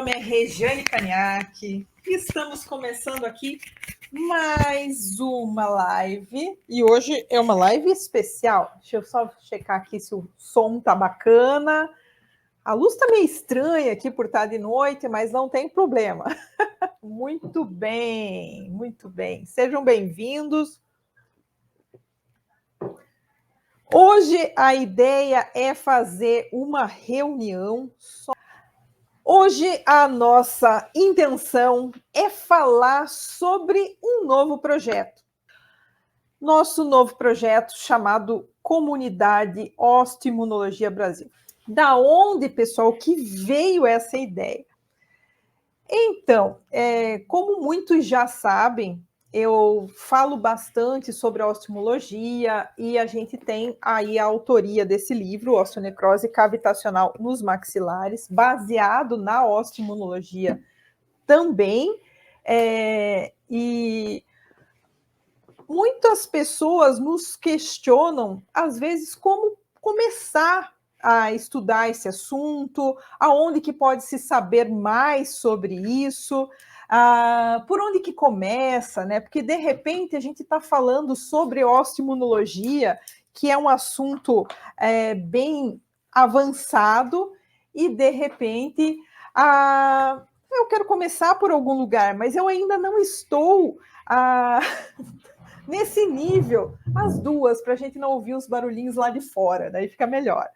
nome é Regiane Caniac. Estamos começando aqui mais uma live. E hoje é uma live especial. Deixa eu só checar aqui se o som tá bacana. A luz tá meio estranha aqui por estar de noite, mas não tem problema. Muito bem, muito bem. Sejam bem-vindos. Hoje a ideia é fazer uma reunião só. Hoje a nossa intenção é falar sobre um novo projeto. Nosso novo projeto chamado Comunidade Osteoimunologia Brasil. Da onde, pessoal, que veio essa ideia? Então, como muitos já sabem, eu falo bastante sobre a osteoimunologia e a gente tem aí a autoria desse livro, Osteonecrose Cavitacional nos Maxilares, baseado na osteoimunologia também. E muitas pessoas nos questionam, às vezes, como começar a estudar esse assunto, aonde que pode se saber mais sobre isso, por onde que começa, né? Porque, de repente, a gente está falando sobre osteoimunologia, que é um assunto bem avançado, e, de repente, eu quero começar por algum lugar, mas eu ainda não estou nesse nível, as duas, para a gente não ouvir os barulhinhos lá de fora, daí fica melhor.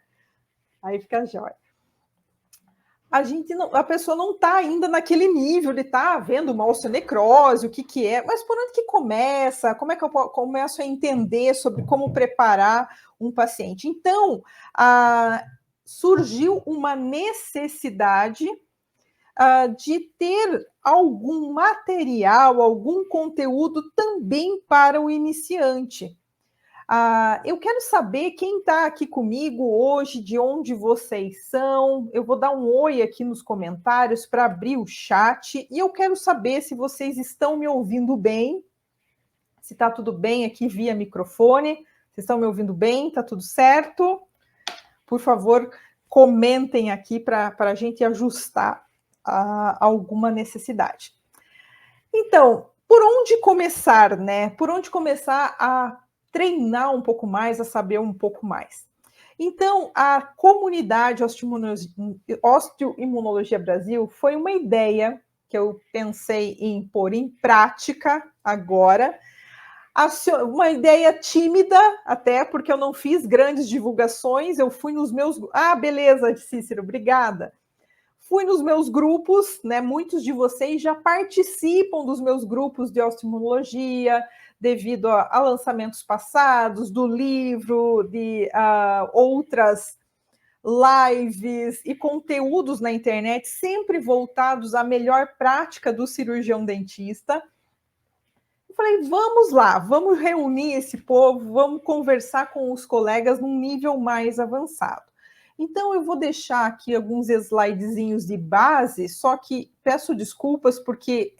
Aí fica jóia. A pessoa não está ainda naquele nível de estar vendo uma osteonecrose, o que é, mas por onde que começa? Como é que eu começo a entender sobre como preparar um paciente? Então, surgiu uma necessidade de ter algum material, algum conteúdo também para o iniciante. Eu quero saber quem está aqui comigo hoje, de onde vocês são. Eu vou dar um oi aqui nos comentários para abrir o chat. E eu quero saber se vocês estão me ouvindo bem, se está tudo bem aqui via microfone. Vocês estão me ouvindo bem? Está tudo certo? Por favor, comentem aqui para a gente ajustar alguma necessidade. Então, por onde começar, né? Por onde começar a treinar um pouco mais, a saber um pouco mais? Então, a comunidade Osteoimunologia Brasil foi uma ideia que eu pensei em pôr em prática agora. Uma ideia tímida, até porque eu não fiz grandes divulgações, eu fui nos meus... beleza, Cícero, obrigada. Fui nos meus grupos, né? Muitos de vocês já participam dos meus grupos de osteoimunologia, devido a lançamentos passados, do livro, de outras lives e conteúdos na internet, sempre voltados à melhor prática do cirurgião dentista. Eu falei, vamos lá, vamos reunir esse povo, vamos conversar com os colegas num nível mais avançado. Então, eu vou deixar aqui alguns slidezinhos de base, só que peço desculpas, porque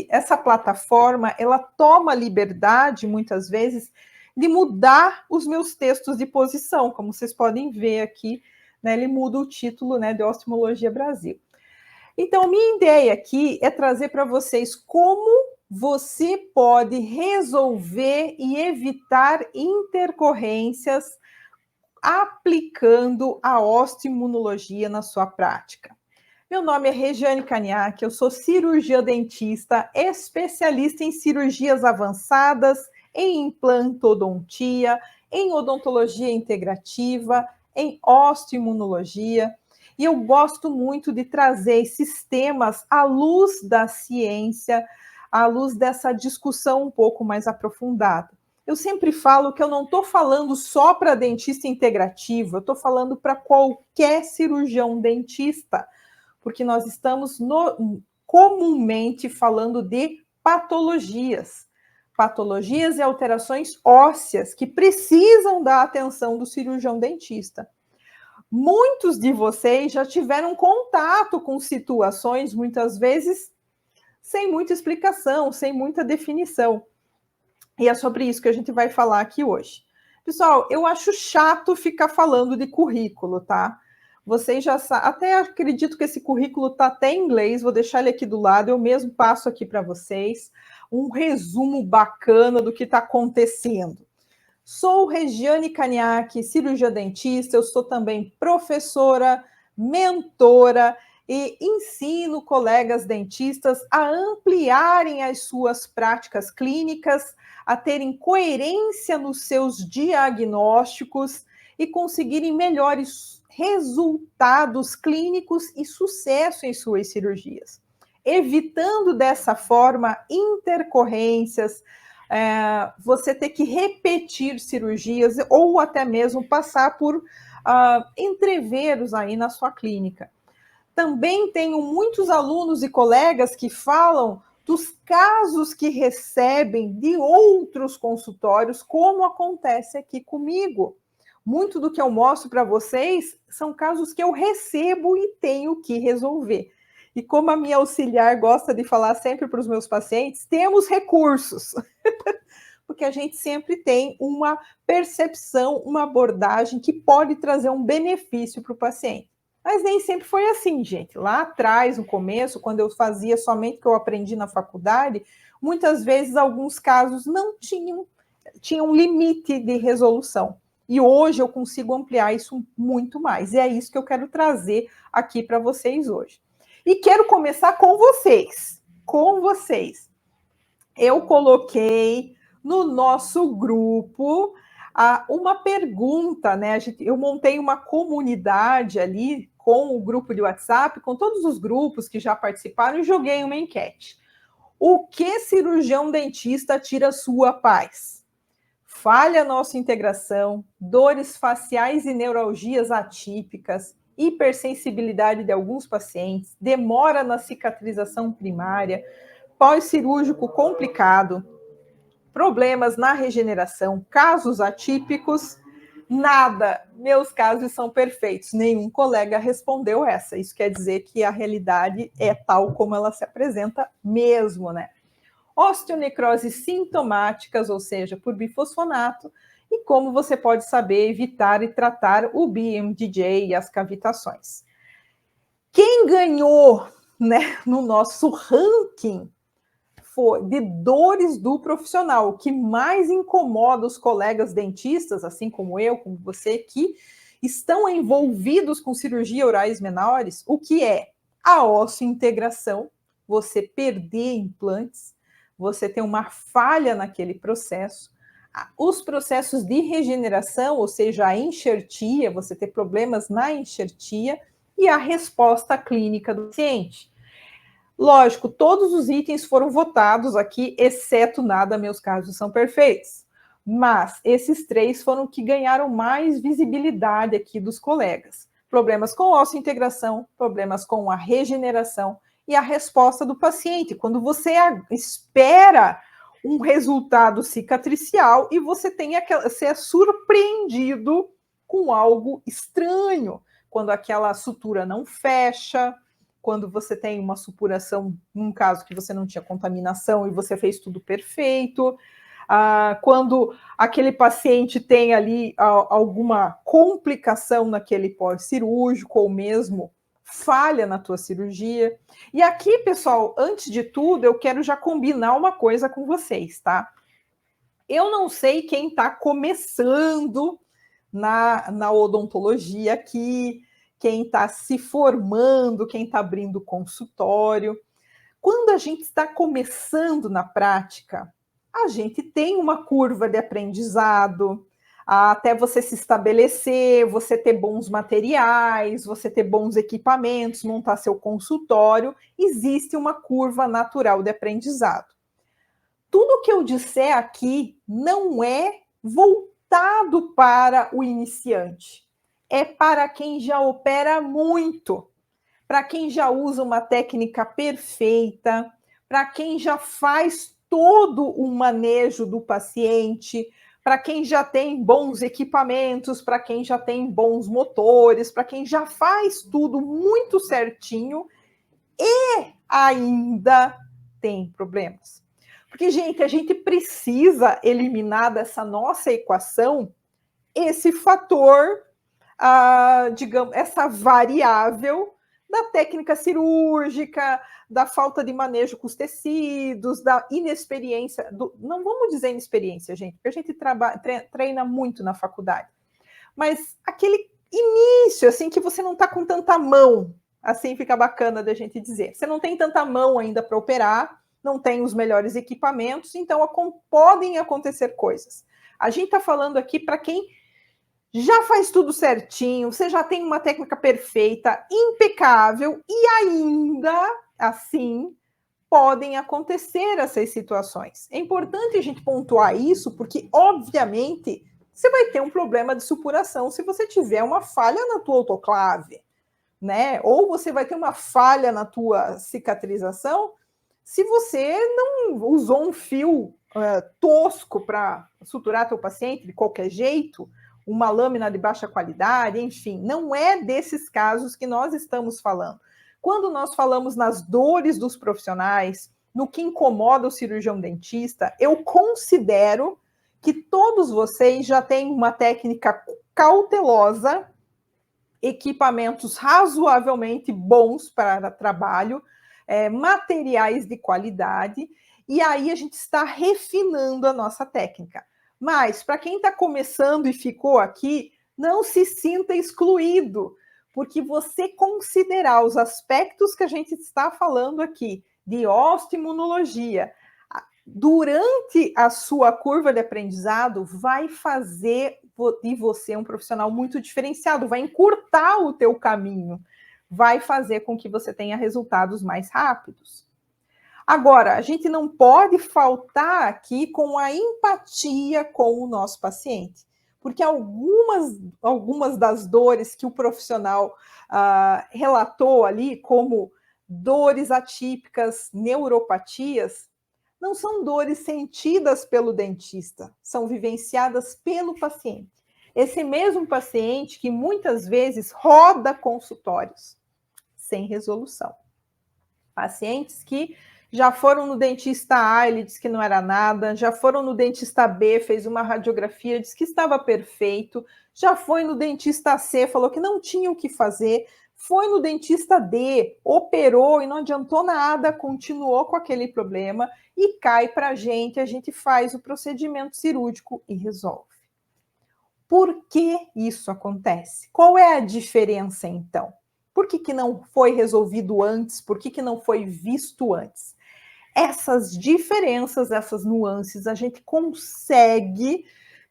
essa plataforma, ela toma liberdade, muitas vezes, de mudar os meus textos de posição, como vocês podem ver aqui, né, ele muda o título, né, de Osteoimunologia Brasil. Então, minha ideia aqui é trazer para vocês como você pode resolver e evitar intercorrências aplicando a osteoimunologia na sua prática. Meu nome é Regiane Caniac, eu sou cirurgiã dentista, especialista em cirurgias avançadas, em implantodontia, em odontologia integrativa, em osteoimunologia, e eu gosto muito de trazer esses temas à luz da ciência, à luz dessa discussão um pouco mais aprofundada. Eu sempre falo que eu não estou falando só para dentista integrativo, eu estou falando para qualquer cirurgião dentista, porque nós estamos comumente falando de patologias e alterações ósseas que precisam da atenção do cirurgião dentista. Muitos de vocês já tiveram contato com situações, muitas vezes, sem muita explicação, sem muita definição. E é sobre isso que a gente vai falar aqui hoje. Pessoal, eu acho chato ficar falando de currículo, tá? Vocês já sabem, até acredito que esse currículo está até em inglês, vou deixar ele aqui do lado, eu mesmo passo aqui para vocês um resumo bacana do que está acontecendo. Sou Regiane Caniac, cirurgia dentista, eu sou também professora, mentora e ensino colegas dentistas a ampliarem as suas práticas clínicas, a terem coerência nos seus diagnósticos e conseguirem melhores resultados clínicos e sucesso em suas cirurgias, evitando dessa forma intercorrências, você ter que repetir cirurgias ou até mesmo passar por entreveros aí na sua clínica. Também tenho muitos alunos e colegas que falam dos casos que recebem de outros consultórios, como acontece aqui comigo. Muito do que eu mostro para vocês são casos que eu recebo e tenho que resolver. E como a minha auxiliar gosta de falar sempre para os meus pacientes, temos recursos. Porque a gente sempre tem uma percepção, uma abordagem que pode trazer um benefício para o paciente. Mas nem sempre foi assim, gente. Lá atrás, no começo, quando eu fazia somente o que eu aprendi na faculdade, muitas vezes alguns casos não tinham limite de resolução. E hoje eu consigo ampliar isso muito mais. E é isso que eu quero trazer aqui para vocês hoje. E quero começar com vocês. Com vocês. Eu coloquei no nosso grupo uma pergunta, né? Eu montei uma comunidade ali com o grupo de WhatsApp, com todos os grupos que já participaram, e joguei uma enquete. O que cirurgião dentista tira sua paz? Falha nossa integração, dores faciais e neuralgias atípicas, hipersensibilidade de alguns pacientes, demora na cicatrização primária, pós-cirúrgico complicado, problemas na regeneração, casos atípicos, nada. Meus casos são perfeitos. Nenhum colega respondeu essa. Isso quer dizer que a realidade é tal como ela se apresenta mesmo, né? Osteonecroses sintomáticas, ou seja, por bifosfonato, e como você pode saber evitar e tratar o BMDJ e as cavitações. Quem ganhou, né, no nosso ranking de dores do profissional, o que mais incomoda os colegas dentistas, assim como eu, como você, que estão envolvidos com cirurgia orais menores, o que é a osseointegração, você perder implantes, você tem uma falha naquele processo, os processos de regeneração, ou seja, a enxertia, você ter problemas na enxertia, e a resposta clínica do paciente. Lógico, todos os itens foram votados aqui, exceto nada, meus casos são perfeitos. Mas esses 3 foram que ganharam mais visibilidade aqui dos colegas. Problemas com osseointegração, problemas com a regeneração e a resposta do paciente. Quando você espera um resultado cicatricial e você você é surpreendido com algo estranho, quando aquela sutura não fecha, quando você tem uma supuração, num caso que você não tinha contaminação e você fez tudo perfeito, quando aquele paciente tem ali alguma complicação naquele pós-cirúrgico ou mesmo falha na tua cirurgia. E aqui, pessoal, antes de tudo, eu quero já combinar uma coisa com vocês, tá? Eu não sei quem está começando na odontologia aqui, quem está se formando, quem está abrindo consultório. Quando a gente está começando na prática, a gente tem uma curva de aprendizado, até você se estabelecer, você ter bons materiais, você ter bons equipamentos, montar seu consultório, existe uma curva natural de aprendizado. Tudo que eu disser aqui não é voltado para o iniciante, é para quem já opera muito, para quem já usa uma técnica perfeita, para quem já faz todo o manejo do paciente, para quem já tem bons equipamentos, para quem já tem bons motores, para quem já faz tudo muito certinho e ainda tem problemas. Porque, gente, a gente precisa eliminar dessa nossa equação esse fator digamos, essa variável da técnica cirúrgica, da falta de manejo com os tecidos, da inexperiência, não vamos dizer inexperiência, gente, porque a gente treina muito na faculdade, mas aquele início, assim, que você não está com tanta mão, assim fica bacana da gente dizer. Você não tem tanta mão ainda para operar, não tem os melhores equipamentos, então podem acontecer coisas. A gente está falando aqui para quem já faz tudo certinho, você já tem uma técnica perfeita, impecável, e ainda assim podem acontecer essas situações. É importante a gente pontuar isso, porque, obviamente, você vai ter um problema de supuração se você tiver uma falha na tua autoclave, né? Ou você vai ter uma falha na tua cicatrização se você não usou um fio tosco para suturar teu paciente de qualquer jeito, uma lâmina de baixa qualidade, enfim, não é desses casos que nós estamos falando. Quando nós falamos nas dores dos profissionais, no que incomoda o cirurgião dentista, eu considero que todos vocês já têm uma técnica cautelosa, equipamentos razoavelmente bons para trabalho, materiais de qualidade, e aí a gente está refinando a nossa técnica. Mas, para quem está começando e ficou aqui, não se sinta excluído, porque você considerar os aspectos que a gente está falando aqui, de osteoimunologia, durante a sua curva de aprendizado, vai fazer de você um profissional muito diferenciado, vai encurtar o teu caminho, vai fazer com que você tenha resultados mais rápidos. Agora, a gente não pode faltar aqui com a empatia com o nosso paciente, porque algumas das dores que o profissional relatou ali, como dores atípicas, neuropatias, não são dores sentidas pelo dentista, são vivenciadas pelo paciente. Esse mesmo paciente que muitas vezes roda consultórios sem resolução. Pacientes que já foram no dentista A, ele disse que não era nada, já foram no dentista B, fez uma radiografia, disse que estava perfeito, já foi no dentista C, falou que não tinha o que fazer, foi no dentista D, operou e não adiantou nada, continuou com aquele problema e cai para a gente faz o procedimento cirúrgico e resolve. Por que isso acontece? Qual é a diferença, então? Por que não foi resolvido antes? Por que não foi visto antes? Essas diferenças, essas nuances, a gente consegue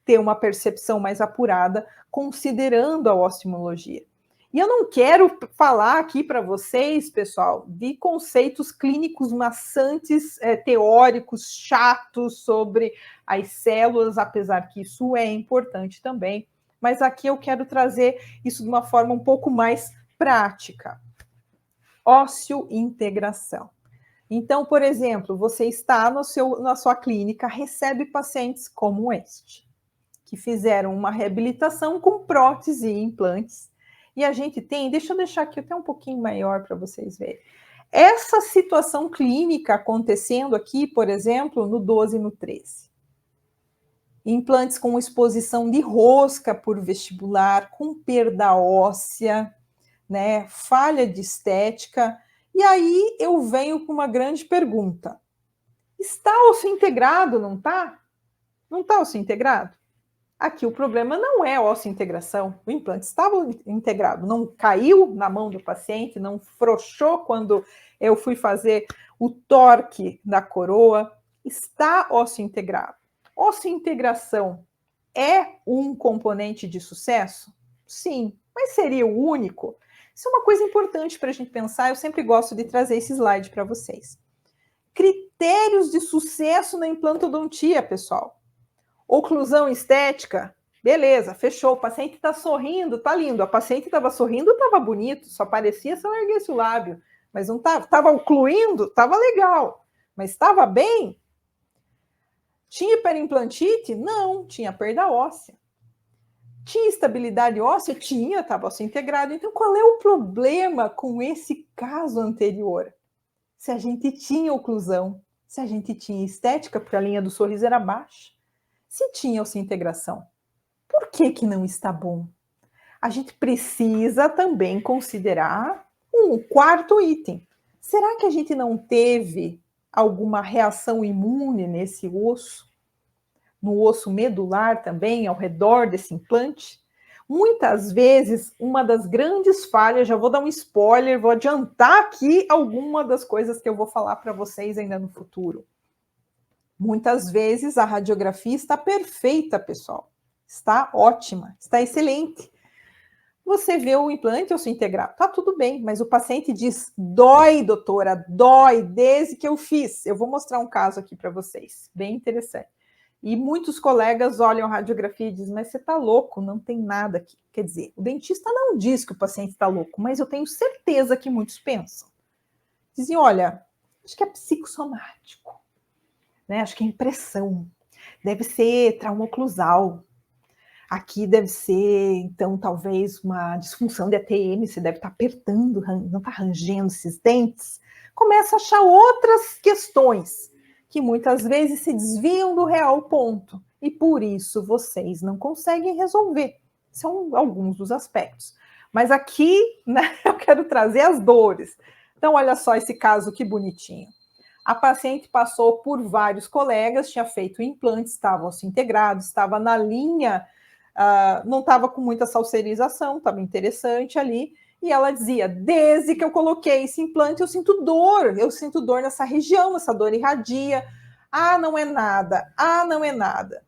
ter uma percepção mais apurada considerando a osteoimunologia. E eu não quero falar aqui para vocês, pessoal, de conceitos clínicos maçantes, teóricos, chatos sobre as células, apesar que isso é importante também. Mas aqui eu quero trazer isso de uma forma um pouco mais prática. Osteointegração. Então, por exemplo, você está na sua clínica, recebe pacientes como este, que fizeram uma reabilitação com prótese e implantes. E a gente tem, deixa eu deixar aqui até um pouquinho maior para vocês verem. Essa situação clínica acontecendo aqui, por exemplo, no 12 e no 13. Implantes com exposição de rosca por vestibular, com perda óssea, né, falha de estética. E aí eu venho com uma grande pergunta. Está osso integrado, não está? Não está osso integrado? Aqui o problema não é osso integração. O implante estava integrado, não caiu na mão do paciente, não frouxou quando eu fui fazer o torque da coroa. Está osso integrado. Osso integração é um componente de sucesso? Sim, mas seria o único? Isso é uma coisa importante para a gente pensar, eu sempre gosto de trazer esse slide para vocês. Critérios de sucesso na implantodontia, pessoal. Oclusão estética, beleza, fechou, o paciente está sorrindo, está lindo. A paciente estava sorrindo, estava bonito, só parecia se eu erguesse o lábio, mas não estava. Estava ocluindo, estava legal, mas estava bem? Tinha hiperimplantite? Não, tinha perda óssea. Tinha estabilidade óssea? Tinha, estava ósseo integrado. Então, qual é o problema com esse caso anterior? Se a gente tinha oclusão, se a gente tinha estética, porque a linha do sorriso era baixa, se tinha osso integração, por que não está bom? a gente precisa também considerar um quarto item. Será que a gente não teve alguma reação imune nesse osso? No osso medular também, ao redor desse implante? Muitas vezes, uma das grandes falhas, já vou dar um spoiler, vou adiantar aqui alguma das coisas que eu vou falar para vocês ainda no futuro. Muitas vezes a radiografia está perfeita, pessoal. Está ótima, está excelente. Você vê o implante osso integrado, tá tudo bem, mas o paciente diz: dói, doutora, dói, desde que eu fiz. Eu vou mostrar um caso aqui para vocês, bem interessante. E muitos colegas olham a radiografia e dizem: mas você está louco, não tem nada aqui. Quer dizer, o dentista não diz que o paciente está louco, mas eu tenho certeza que muitos pensam. Dizem: olha, acho que é psicossomático, né? Acho que é impressão, deve ser trauma oclusal. Aqui deve ser, então, talvez uma disfunção de ATM, você deve estar apertando, não está rangendo esses dentes. Começa a achar outras questões que muitas vezes se desviam do real ponto. E por isso vocês não conseguem resolver. São alguns dos aspectos. Mas aqui, né, eu quero trazer as dores. Então, olha só esse caso que bonitinho. A paciente passou por vários colegas, tinha feito implantes, estavam se integrados, estava na linha. Não estava com muita salserização, estava interessante ali, e ela dizia: desde que eu coloquei esse implante, eu sinto dor nessa região, essa dor irradia. Não é nada, não é nada.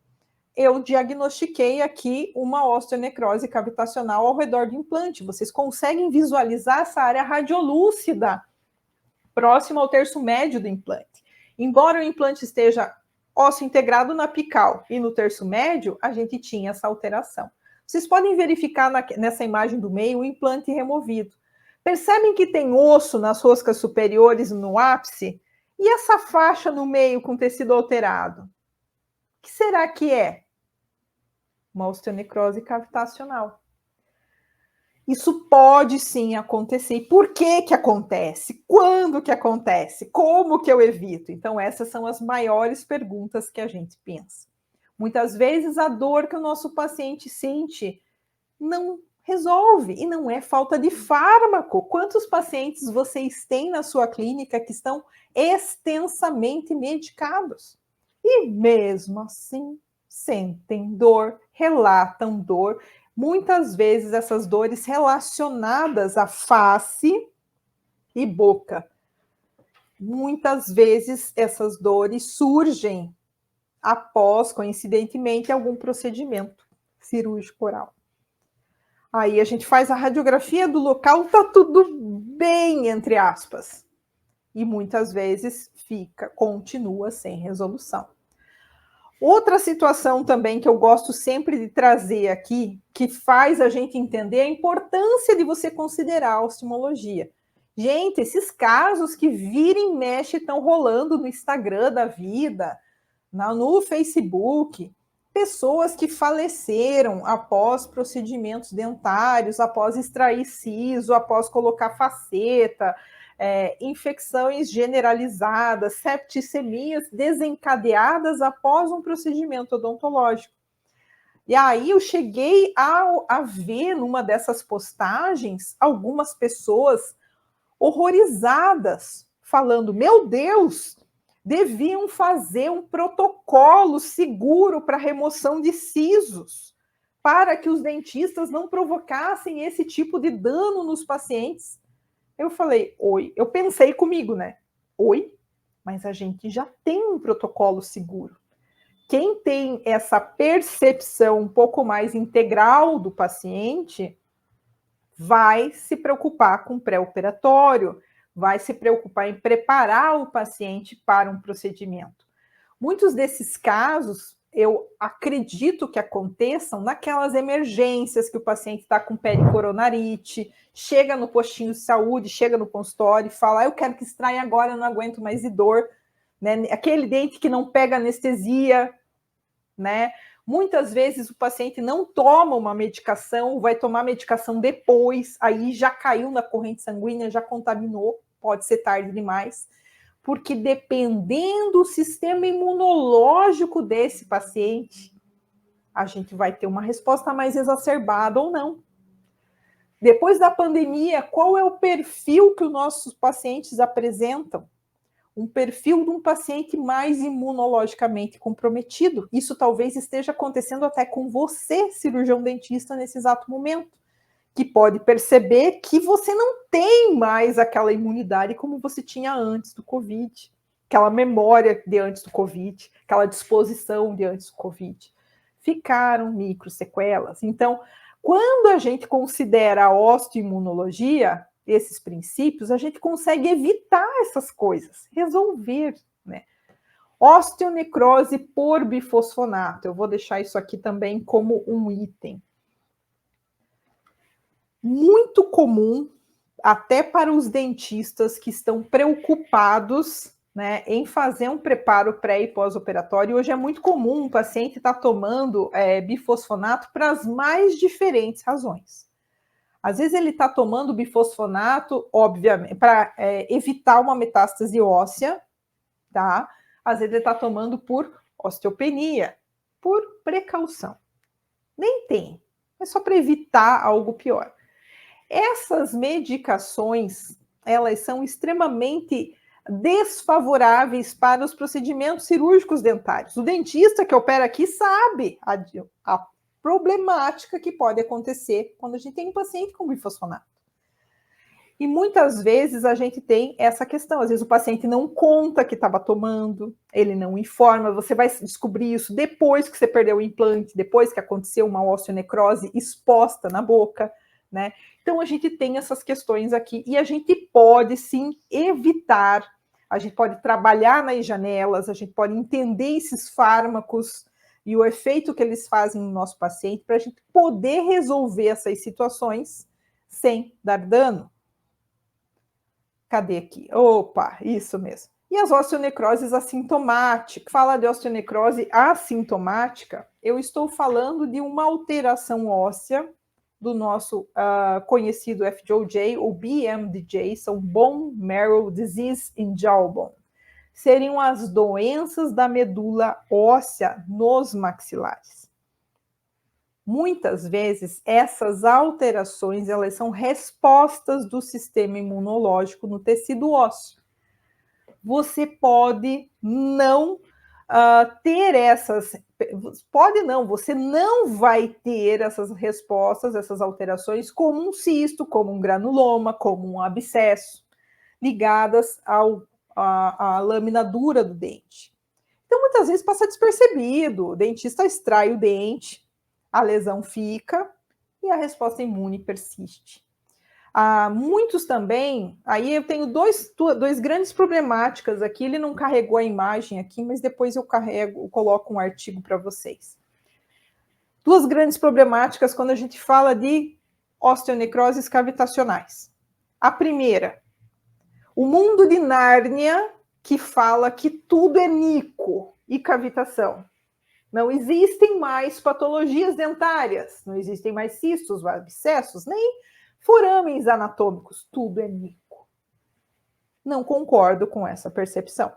Eu diagnostiquei aqui uma osteonecrose cavitacional ao redor do implante. Vocês conseguem visualizar essa área radiolúcida próxima ao terço médio do implante. Embora o implante esteja osso integrado na apical e no terço médio, a gente tinha essa alteração. Vocês podem verificar nessa imagem do meio o implante removido. Percebem que tem osso nas roscas superiores no ápice? E essa faixa no meio com tecido alterado? O que será que é? Uma osteonecrose cavitacional. Isso pode sim acontecer. E por que que acontece? Quando que acontece? Como que eu evito? Então, essas são as maiores perguntas que a gente pensa. Muitas vezes a dor que o nosso paciente sente não resolve, e não é falta de fármaco. Quantos pacientes vocês têm na sua clínica que estão extensamente medicados? E mesmo assim, sentem dor, relatam dor, muitas vezes essas dores relacionadas à face e boca. Muitas vezes essas dores surgem após, coincidentemente, algum procedimento cirúrgico oral. Aí a gente faz a radiografia do local, tá tudo bem, entre aspas. E muitas vezes continua sem resolução. Outra situação também que eu gosto sempre de trazer aqui, que faz a gente entender a importância de você considerar a oftalmologia. Gente, esses casos que vira e mexe estão rolando no Instagram da vida, no Facebook, pessoas que faleceram após procedimentos dentários, após extrair siso, após colocar faceta, infecções generalizadas, septicemias desencadeadas após um procedimento odontológico. E aí eu cheguei a ver numa dessas postagens algumas pessoas horrorizadas, falando: meu Deus, deviam fazer um protocolo seguro para remoção de sisos, para que os dentistas não provocassem esse tipo de dano nos pacientes. Eu falei: oi, eu pensei comigo, né? Oi, mas a gente já tem um protocolo seguro. Quem tem essa percepção um pouco mais integral do paciente vai se preocupar com o pré-operatório, vai se preocupar em preparar o paciente para um procedimento. Muitos desses casos, eu acredito que aconteçam naquelas emergências que o paciente está com pericoronarite, chega no postinho de saúde, chega no consultório e fala: eu quero que extraia agora, eu não aguento mais de dor. Né? Aquele dente que não pega anestesia, né? Muitas vezes o paciente não toma uma medicação, vai tomar medicação depois, aí já caiu na corrente sanguínea, já contaminou, pode ser tarde demais, porque dependendo do sistema imunológico desse paciente, a gente vai ter uma resposta mais exacerbada ou não. Depois da pandemia, qual é o perfil que os nossos pacientes apresentam? Um perfil de um paciente mais imunologicamente comprometido. Isso talvez esteja acontecendo até com você, cirurgião dentista, nesse exato momento, que pode perceber que você não tem mais aquela imunidade como você tinha antes do Covid, aquela memória de antes do Covid, aquela disposição de antes do Covid. Ficaram microsequelas. Então, quando a gente considera a osteoimunologia, esses princípios, a gente consegue evitar essas coisas, resolver, né? Osteonecrose por bifosfonato. Eu vou deixar isso aqui também como um item. Muito comum, até para os dentistas que estão preocupados, né, em fazer um preparo pré e pós-operatório. Hoje é muito comum o paciente estar tomando bifosfonato para as mais diferentes razões. Às vezes ele está tomando bifosfonato, obviamente, para evitar uma metástase óssea, tá? Às vezes ele está tomando por osteopenia, por precaução. Nem tem, é só para evitar algo pior. Essas medicações, elas são extremamente desfavoráveis para os procedimentos cirúrgicos dentários. O dentista que opera aqui sabe a problemática que pode acontecer quando a gente tem um paciente com bifosfonato. E muitas vezes a gente tem essa questão, às vezes o paciente não conta que estava tomando, ele não informa, você vai descobrir isso depois que você perdeu o implante, depois que aconteceu uma osteonecrose exposta na boca, né? Então a gente tem essas questões aqui e a gente pode sim evitar, a gente pode trabalhar nas janelas, a gente pode entender esses fármacos e o efeito que eles fazem no nosso paciente para a gente poder resolver essas situações sem dar dano. Cadê aqui? Opa, isso mesmo. E as osteonecroses assintomáticas. Fala de osteonecrose assintomática, eu estou falando de uma alteração óssea do nosso conhecido FJOJ ou BMDJ, são Bone Marrow Disease in Jawbone. Seriam as doenças da medula óssea nos maxilares. Muitas vezes, essas alterações, elas são respostas do sistema imunológico no tecido ósseo. Você pode não ter essas... Pode não, você não vai ter essas respostas, essas alterações, como um cisto, como um granuloma, como um abscesso, ligadas à lâmina dura do dente. Então, muitas vezes passa despercebido, o dentista extrai o dente, a lesão fica e a resposta imune persiste. Muitos também, aí eu tenho dois grandes problemáticas aqui, ele não carregou a imagem aqui, mas depois eu coloco um artigo para vocês. Duas grandes problemáticas quando a gente fala de osteonecroses cavitacionais. A primeira, o mundo de Nárnia, que fala que tudo é nico e cavitação. Não existem mais patologias dentárias, não existem mais cistos, abscessos, nem forames anatômicos, tudo é nico. Não concordo com essa percepção.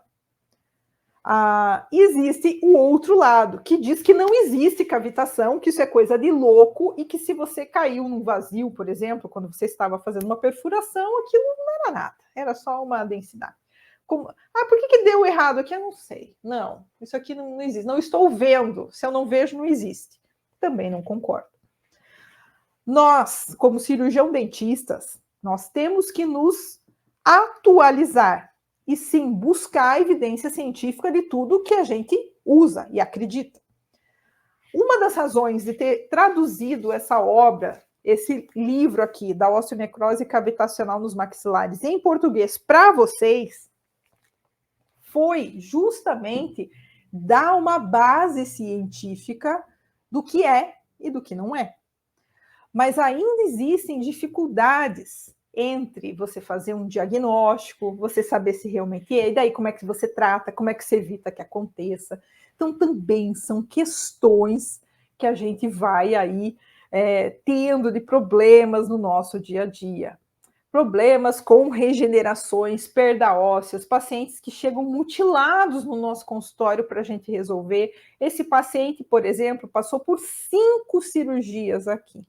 Existe o outro lado, que diz que não existe cavitação, que isso é coisa de louco e que se você caiu num vazio, por exemplo, quando você estava fazendo uma perfuração, aquilo não era nada, era só uma densidade. Por que deu errado aqui? Eu não sei. Não, isso aqui não existe. Não estou vendo. Se eu não vejo, não existe. Também não concordo. Nós, como cirurgião dentistas, nós temos que nos atualizar e sim buscar a evidência científica de tudo que a gente usa e acredita. Uma das razões de ter traduzido essa obra, esse livro aqui, da osteonecrose cavitacional nos maxilares, em português para vocês, foi justamente dar uma base científica do que é e do que não é. Mas ainda existem dificuldades entre você fazer um diagnóstico, você saber se realmente é, e daí como é que você trata, como é que você evita que aconteça. Então, também são questões que a gente vai aí tendo de problemas no nosso dia a dia. Problemas com regenerações, perda óssea, pacientes que chegam mutilados no nosso consultório para a gente resolver. Esse paciente, por exemplo, passou por 5 cirurgias aqui.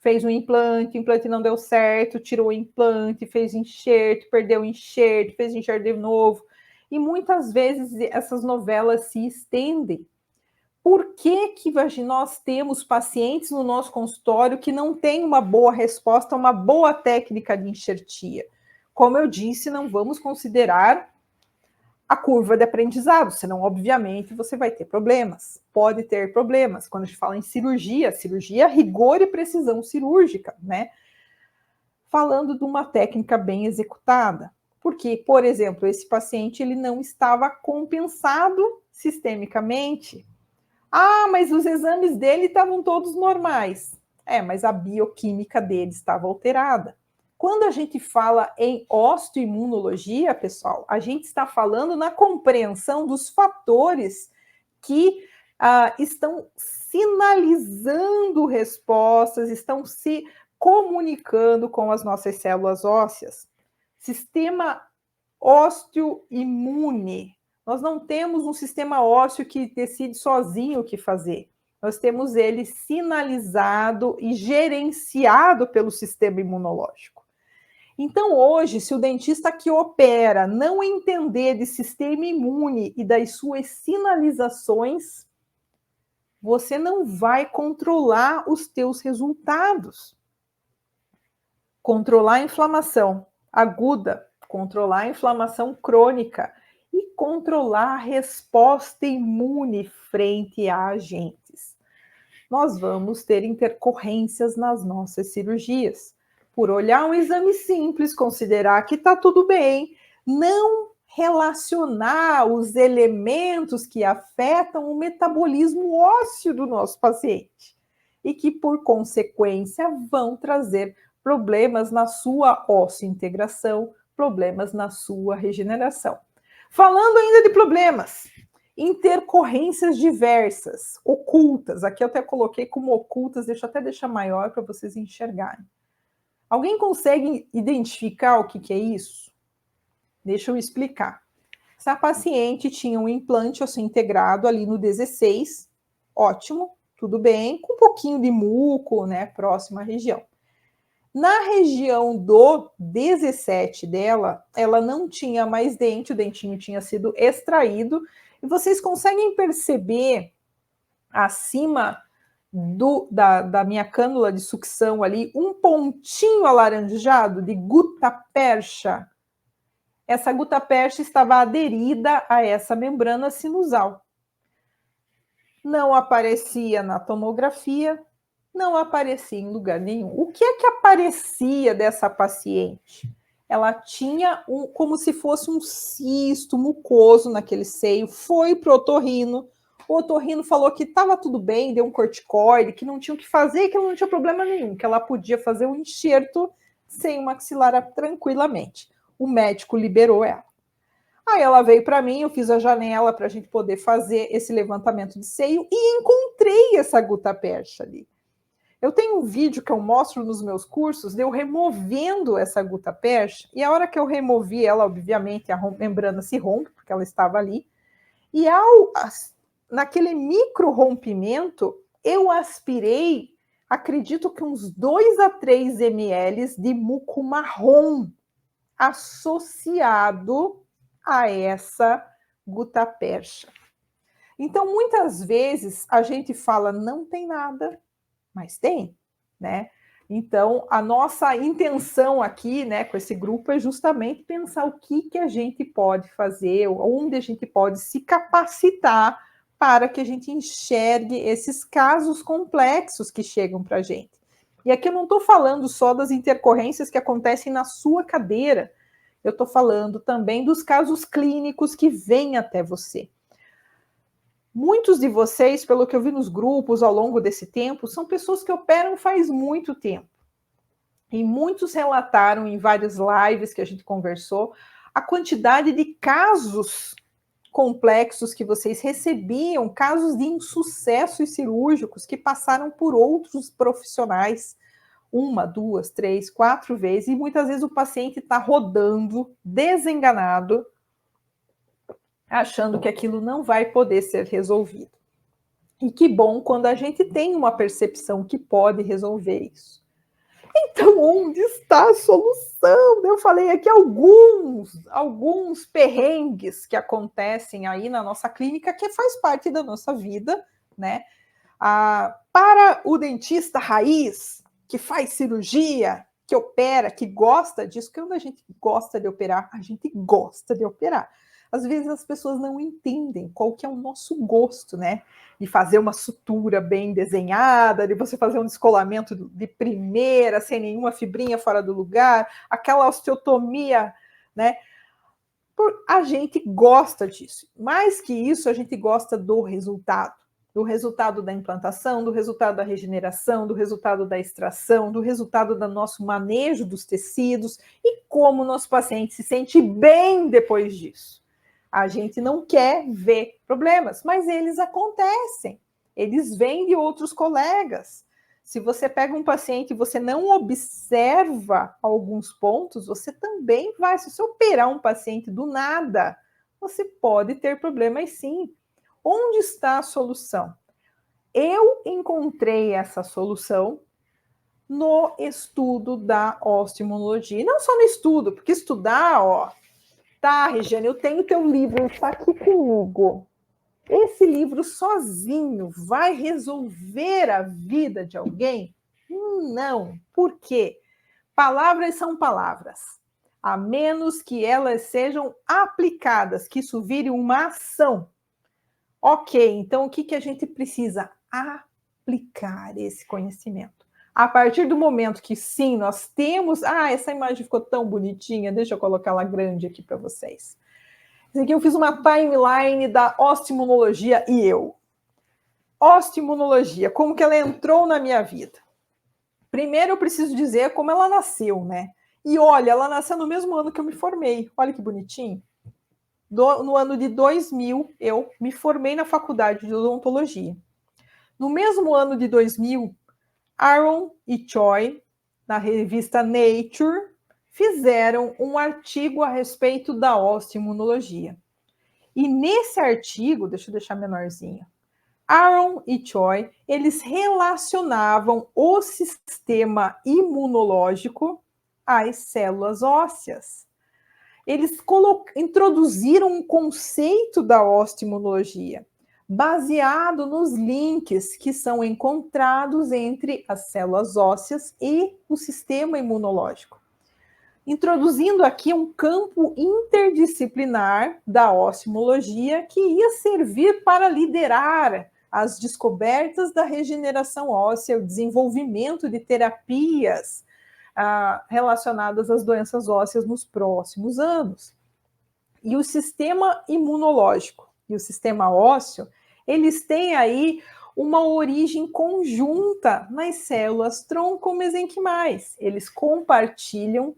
fez um implante, o implante não deu certo, tirou o implante, fez enxerto, perdeu o enxerto, fez enxerto de novo. E muitas vezes essas novelas se estendem. Por que nós temos pacientes no nosso consultório que não têm uma boa resposta, uma boa técnica de enxertia? Como eu disse, não vamos considerar a curva de aprendizado, senão, obviamente, você vai ter problemas. Pode ter problemas. Quando a gente fala em cirurgia, cirurgia, rigor e precisão cirúrgica, né? Falando de uma técnica bem executada. Porque, por exemplo, esse paciente ele não estava compensado sistemicamente. Ah, mas os exames dele estavam todos normais. Mas a bioquímica dele estava alterada. Quando a gente fala em osteoimunologia, pessoal, a gente está falando na compreensão dos fatores que estão sinalizando respostas, estão se comunicando com as nossas células ósseas. Sistema osteoimune. Nós não temos um sistema ósseo que decide sozinho o que fazer. Nós temos ele sinalizado e gerenciado pelo sistema imunológico. Então, hoje, se o dentista que opera não entender de sistema imune e das suas sinalizações, você não vai controlar os teus resultados. Controlar a inflamação aguda, controlar a inflamação crônica e controlar a resposta imune frente a agentes. Nós vamos ter intercorrências nas nossas cirurgias. Por olhar um exame simples, considerar que está tudo bem, não relacionar os elementos que afetam o metabolismo ósseo do nosso paciente e que, por consequência, vão trazer problemas na sua osseointegração, problemas na sua regeneração. Falando ainda de problemas, intercorrências diversas, ocultas. Aqui eu até coloquei como ocultas, deixa eu até deixar maior para vocês enxergarem. Alguém consegue identificar o que é isso? Deixa eu explicar. Essa paciente tinha um implante osseointegrado ali no 16, ótimo, tudo bem, com um pouquinho de muco, né, próxima à região. Na região do 17 dela, ela não tinha mais dente, o dentinho tinha sido extraído, e vocês conseguem perceber acima da minha cânula de sucção ali, um pontinho alaranjado de gutta-percha. Essa gutta-percha estava aderida a essa membrana sinusal. Não aparecia na tomografia, não aparecia em lugar nenhum. O que é que aparecia dessa paciente? Ela tinha como se fosse um cisto mucoso naquele seio, foi para o otorrino falou que estava tudo bem, deu um corticoide, que não tinha o que fazer, que ela não tinha problema nenhum, que ela podia fazer um enxerto sem o maxilar tranquilamente. O médico liberou ela. Aí ela veio para mim, eu fiz a janela para a gente poder fazer esse levantamento de seio e encontrei essa gutta-percha ali. Eu tenho um vídeo que eu mostro nos meus cursos de eu removendo essa gutta-percha, e a hora que eu removi ela, obviamente, a membrana se rompe, porque ela estava ali, e naquele micro rompimento, eu aspirei, acredito que uns 2 a 3 ml de muco marrom associado a essa gutta-percha. Então, muitas vezes, a gente fala, não tem nada, mas tem, né? Então, a nossa intenção aqui, né, com esse grupo é justamente pensar o que a gente pode fazer, onde a gente pode se capacitar para que a gente enxergue esses casos complexos que chegam para a gente. E aqui eu não estou falando só das intercorrências que acontecem na sua cadeira, eu estou falando também dos casos clínicos que vêm até você. Muitos de vocês, pelo que eu vi nos grupos ao longo desse tempo, são pessoas que operam faz muito tempo. E muitos relataram em várias lives que a gente conversou a quantidade de casos complexos que vocês recebiam, casos de insucessos cirúrgicos que passaram por outros profissionais 1, 2, 3, 4 vezes, e muitas vezes o paciente está rodando, desenganado, achando que aquilo não vai poder ser resolvido. E que bom quando a gente tem uma percepção que pode resolver isso. Então, onde está a solução? Eu falei aqui alguns perrengues que acontecem aí na nossa clínica, que faz parte da nossa vida, né? Para o dentista raiz, que faz cirurgia, que opera, que gosta disso, que quando a gente gosta de operar, a gente gosta de operar. Às vezes as pessoas não entendem qual que é o nosso gosto, né? De fazer uma sutura bem desenhada, de você fazer um descolamento de primeira, sem nenhuma fibrinha fora do lugar, aquela osteotomia, né? A gente gosta disso. Mais que isso, a gente gosta do resultado da implantação, do resultado da regeneração, do resultado da extração, do resultado do nosso manejo dos tecidos e como o nosso paciente se sente bem depois disso. A gente não quer ver problemas, mas eles acontecem. Eles vêm de outros colegas. Se você pega um paciente e você não observa alguns pontos, você também vai. Se você operar um paciente do nada, você pode ter problemas sim. Onde está a solução? Eu encontrei essa solução no estudo da osteoimunologia. E não só no estudo, porque estudar, ó, tá, Regiane, eu tenho teu livro, está aqui comigo. Esse livro sozinho vai resolver a vida de alguém? Não. Por quê? Palavras são palavras. A menos que elas sejam aplicadas, que isso vire uma ação. Ok, então o que a gente precisa? Aplicar esse conhecimento. A partir do momento que sim, nós temos... essa imagem ficou tão bonitinha, deixa eu colocar ela grande aqui para vocês. Esse aqui eu fiz uma timeline da osteoimunologia e eu. Osteoimunologia, como que ela entrou na minha vida? Primeiro eu preciso dizer como ela nasceu, né? E olha, ela nasceu no mesmo ano que eu me formei. Olha que bonitinho. No ano de 2000, eu me formei na faculdade de odontologia. No mesmo ano de 2000, Aaron e Choi, na revista Nature, fizeram um artigo a respeito da osteoimunologia. E nesse artigo, deixa eu deixar menorzinho, Aaron e Choi, eles relacionavam o sistema imunológico às células ósseas. Eles introduziram um conceito da osteoimunologia, baseado nos links que são encontrados entre as células ósseas e o sistema imunológico, introduzindo aqui um campo interdisciplinar da osteoimunologia que ia servir para liderar as descobertas da regeneração óssea, o desenvolvimento de terapias relacionadas às doenças ósseas nos próximos anos. E o sistema imunológico e o sistema ósseo, eles têm aí uma origem conjunta nas células troncomesenquimais. Eles compartilham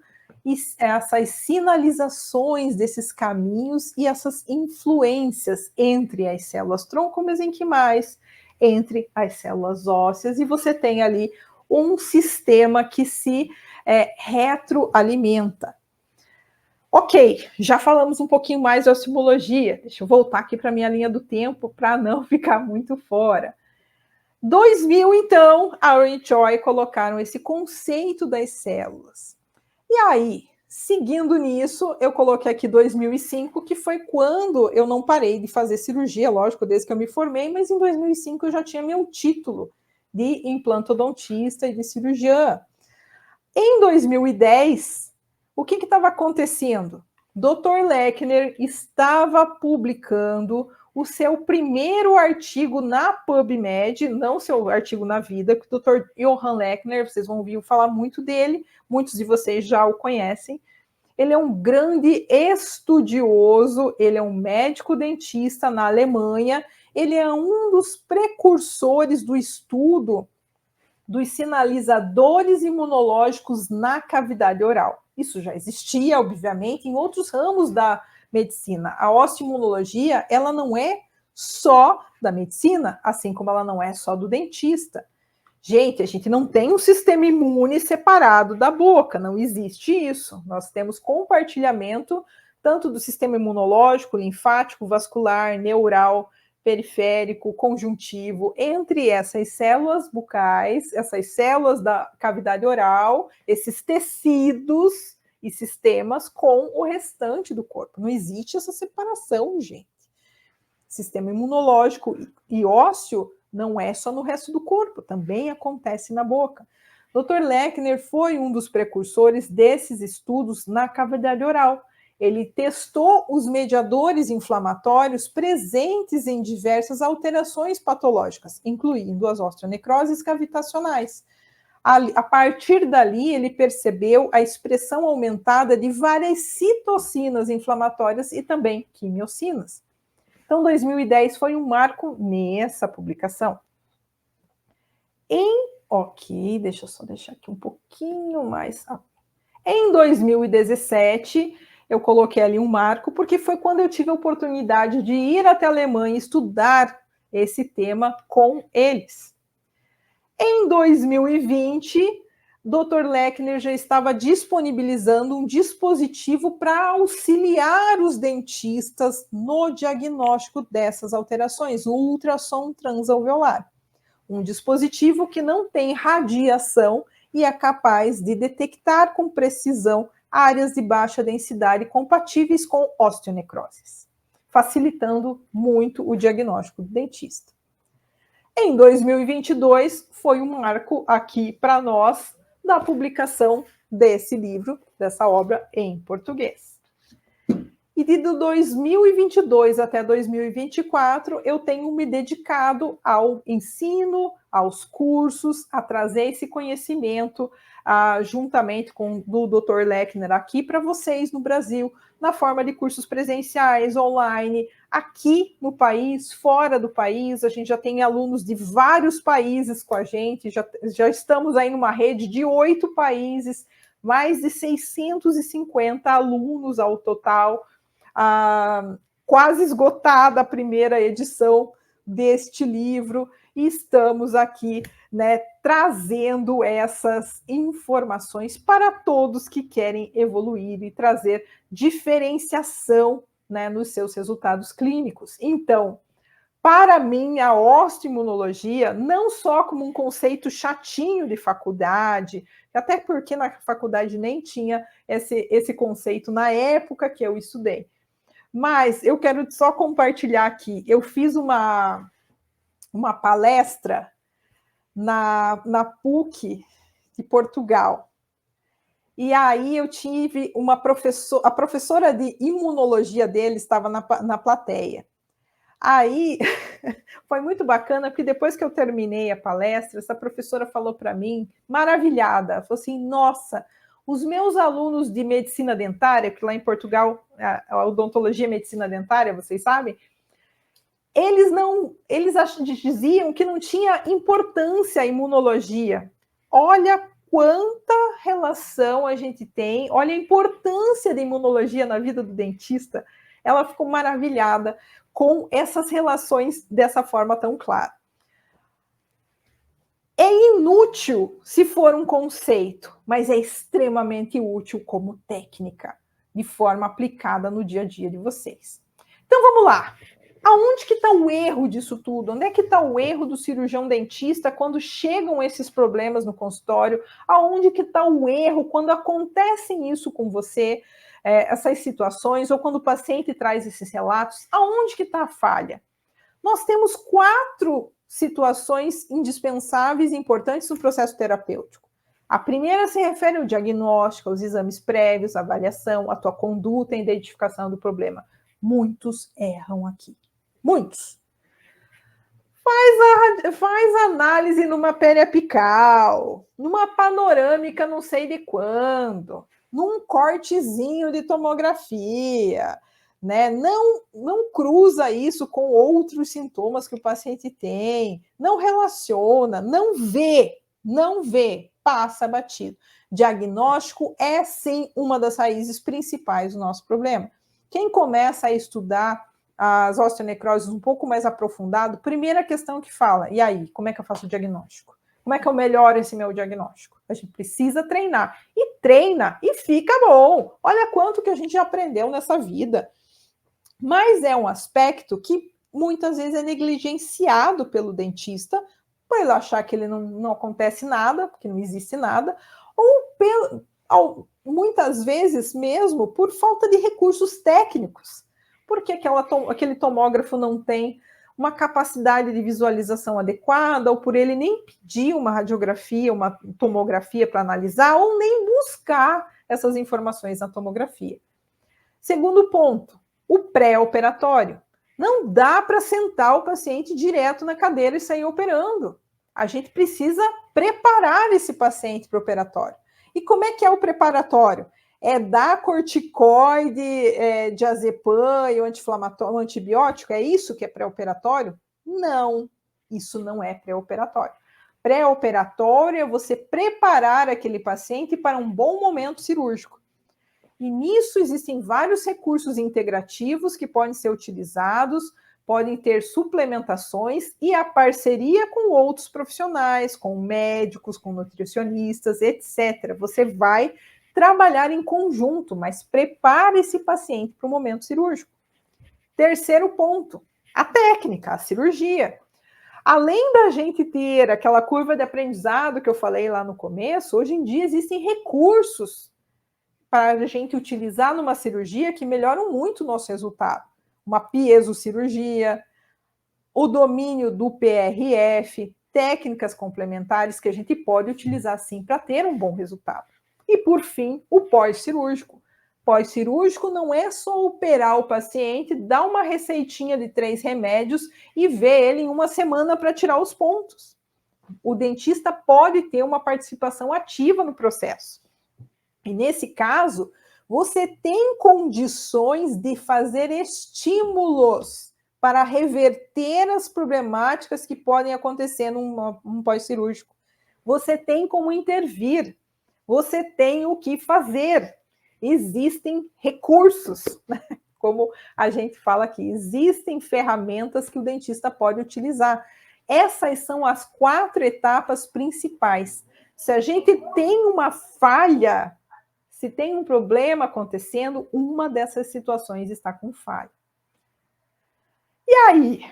essas sinalizações desses caminhos e essas influências entre as células troncomesenquimais, entre as células ósseas, e você tem ali um sistema que se retroalimenta. Ok, já falamos um pouquinho mais de osteoimunologia. Deixa eu voltar aqui para a minha linha do tempo para não ficar muito fora. 2000, então, Aaron e Choi colocaram esse conceito das células. E aí, seguindo nisso, eu coloquei aqui 2005, que foi quando eu não parei de fazer cirurgia, lógico, desde que eu me formei, mas em 2005 eu já tinha meu título de implantodontista e de cirurgiã. Em 2010, o que estava acontecendo? Dr. Lechner estava publicando o seu primeiro artigo na PubMed, não seu artigo na vida, que o Dr. Johann Lechner, vocês vão ouvir falar muito dele, muitos de vocês já o conhecem. Ele é um grande estudioso, ele é um médico dentista na Alemanha, ele é um dos precursores do estudo dos sinalizadores imunológicos na cavidade oral. Isso já existia, obviamente, em outros ramos da medicina. A osteoimunologia, ela não é só da medicina, assim como ela não é só do dentista. Gente, a gente não tem um sistema imune separado da boca, não existe isso. Nós temos compartilhamento tanto do sistema imunológico, linfático, vascular, neural, periférico, conjuntivo, entre essas células bucais, essas células da cavidade oral, esses tecidos e sistemas com o restante do corpo. Não existe essa separação, gente. Sistema imunológico e ósseo não é só no resto do corpo, também acontece na boca. Dr. Lechner foi um dos precursores desses estudos na cavidade oral. Ele testou os mediadores inflamatórios presentes em diversas alterações patológicas, incluindo as osteonecroses cavitacionais. A partir dali, ele percebeu a expressão aumentada de várias citocinas inflamatórias e também quimiocinas. Então, 2010 foi um marco nessa publicação. Ok, deixa eu só deixar aqui um pouquinho mais. Em 2017, eu coloquei ali um marco, porque foi quando eu tive a oportunidade de ir até a Alemanha e estudar esse tema com eles. Em 2020, Dr. Lechner já estava disponibilizando um dispositivo para auxiliar os dentistas no diagnóstico dessas alterações, o ultrassom transalveolar. Um dispositivo que não tem radiação e é capaz de detectar com precisão áreas de baixa densidade compatíveis com osteonecroses, facilitando muito o diagnóstico do dentista. Em 2022, foi um marco aqui para nós da publicação desse livro, dessa obra em português. E de 2022 até 2024, eu tenho me dedicado ao ensino, aos cursos, a trazer esse conhecimento, juntamente com o Dr. Lechner aqui para vocês no Brasil, na forma de cursos presenciais, online, aqui no país, fora do país. A gente já tem alunos de vários países com a gente, já estamos aí numa rede de 8 países, mais de 650 alunos ao total. Quase esgotada a primeira edição deste livro, e estamos aqui, né, trazendo essas informações para todos que querem evoluir e trazer diferenciação, né, nos seus resultados clínicos. Então, para mim, a osteoimunologia, não só como um conceito chatinho de faculdade, até porque na faculdade nem tinha esse conceito na época que eu estudei, mas eu quero só compartilhar aqui. Eu fiz uma palestra na PUC de Portugal. E aí eu tive a professora de imunologia dele estava na plateia. Aí foi muito bacana, porque depois que eu terminei a palestra, essa professora falou para mim, maravilhada, falou assim: nossa, os meus alunos de medicina dentária, que lá em Portugal, a odontologia é medicina dentária, vocês sabem, eles diziam que não tinha importância a imunologia. Olha quanta relação a gente tem, olha a importância da imunologia na vida do dentista. Ela ficou maravilhada com essas relações dessa forma tão clara. É inútil se for um conceito, mas é extremamente útil como técnica, de forma aplicada no dia a dia de vocês. Então vamos lá. Aonde que está o erro disso tudo? Onde é que está o erro do cirurgião dentista quando chegam esses problemas no consultório? Aonde que está o erro quando acontecem isso com você, essas situações, ou quando o paciente traz esses relatos? Aonde que está a falha? Nós temos 4 situações indispensáveis e importantes no processo terapêutico. A primeira se refere ao diagnóstico, aos exames prévios, à avaliação, à tua conduta e identificação do problema. Muitos erram aqui. Muitos. Faz análise numa periapical, numa panorâmica não sei de quando, num cortezinho de tomografia, né? Não cruza isso com outros sintomas que o paciente tem, não relaciona, não vê, passa batido. Diagnóstico é sim uma das raízes principais do nosso problema. Quem começa a estudar as osteonecroses um pouco mais aprofundado, primeira questão que fala: e aí, como é que eu faço o diagnóstico? Como é que eu melhoro esse meu diagnóstico? A gente precisa treinar. E treina, e fica bom. Olha quanto que a gente já aprendeu nessa vida. Mas é um aspecto que muitas vezes é negligenciado pelo dentista, por ele achar que ele não acontece nada, porque não existe nada, ou muitas vezes mesmo por falta de recursos técnicos, porque aquele tomógrafo não tem uma capacidade de visualização adequada, ou por ele nem pedir uma radiografia, uma tomografia para analisar, ou nem buscar essas informações na tomografia. Segundo ponto, o pré-operatório. Não dá para sentar o paciente direto na cadeira e sair operando. A gente precisa preparar esse paciente para o operatório. E como é que é o preparatório? É dar corticoide, diazepam e o antibiótico? É isso que é pré-operatório? Não, isso não é pré-operatório. Pré-operatório é você preparar aquele paciente para um bom momento cirúrgico. E nisso existem vários recursos integrativos que podem ser utilizados, podem ter suplementações e a parceria com outros profissionais, com médicos, com nutricionistas, etc. Você vai trabalhar em conjunto, mas prepare esse paciente para o momento cirúrgico. Terceiro ponto, a técnica, a cirurgia. Além da gente ter aquela curva de aprendizado que eu falei lá no começo, hoje em dia existem recursos para a gente utilizar numa cirurgia que melhoram muito o nosso resultado. Uma piezocirurgia, o domínio do PRF, técnicas complementares que a gente pode utilizar sim para ter um bom resultado. E por fim, o pós-cirúrgico. Pós-cirúrgico não é só operar o paciente, dar uma receitinha de 3 remédios e ver ele em uma semana para tirar os pontos. O dentista pode ter uma participação ativa no processo. E nesse caso, você tem condições de fazer estímulos para reverter as problemáticas que podem acontecer num pós-cirúrgico. Você tem como intervir, você tem o que fazer. Existem recursos, né? Como a gente fala aqui, existem ferramentas que o dentista pode utilizar. Essas são as 4 etapas principais. Se a gente tem uma falha, se tem um problema acontecendo, uma dessas situações está com falha. E aí,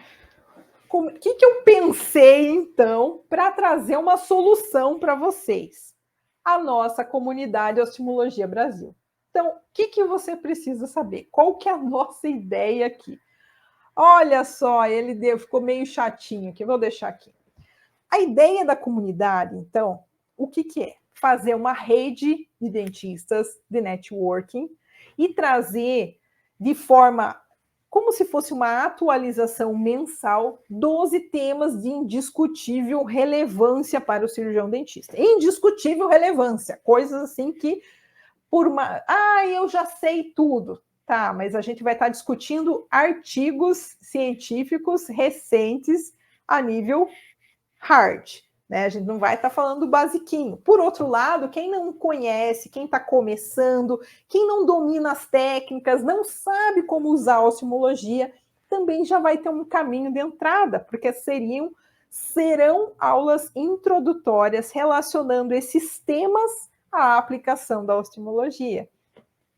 o que eu pensei, então, para trazer uma solução para vocês? A nossa comunidade Ostimologia Brasil. Então, o que você precisa saber? Qual que é a nossa ideia aqui? Olha só, ficou meio chatinho aqui, vou deixar aqui. A ideia da comunidade, então, o que é? Fazer uma rede de dentistas de networking e trazer de forma como se fosse uma atualização mensal 12 temas de indiscutível relevância para o cirurgião dentista. Indiscutível relevância, coisas assim que eu já sei tudo. Tá, mas a gente vai estar discutindo artigos científicos recentes a nível hard, né? A gente não vai estar falando do basiquinho. Por outro lado, quem não conhece, quem está começando, quem não domina as técnicas, não sabe como usar a ostimologia, também já vai ter um caminho de entrada, porque serão aulas introdutórias relacionando esses temas à aplicação da ostimologia.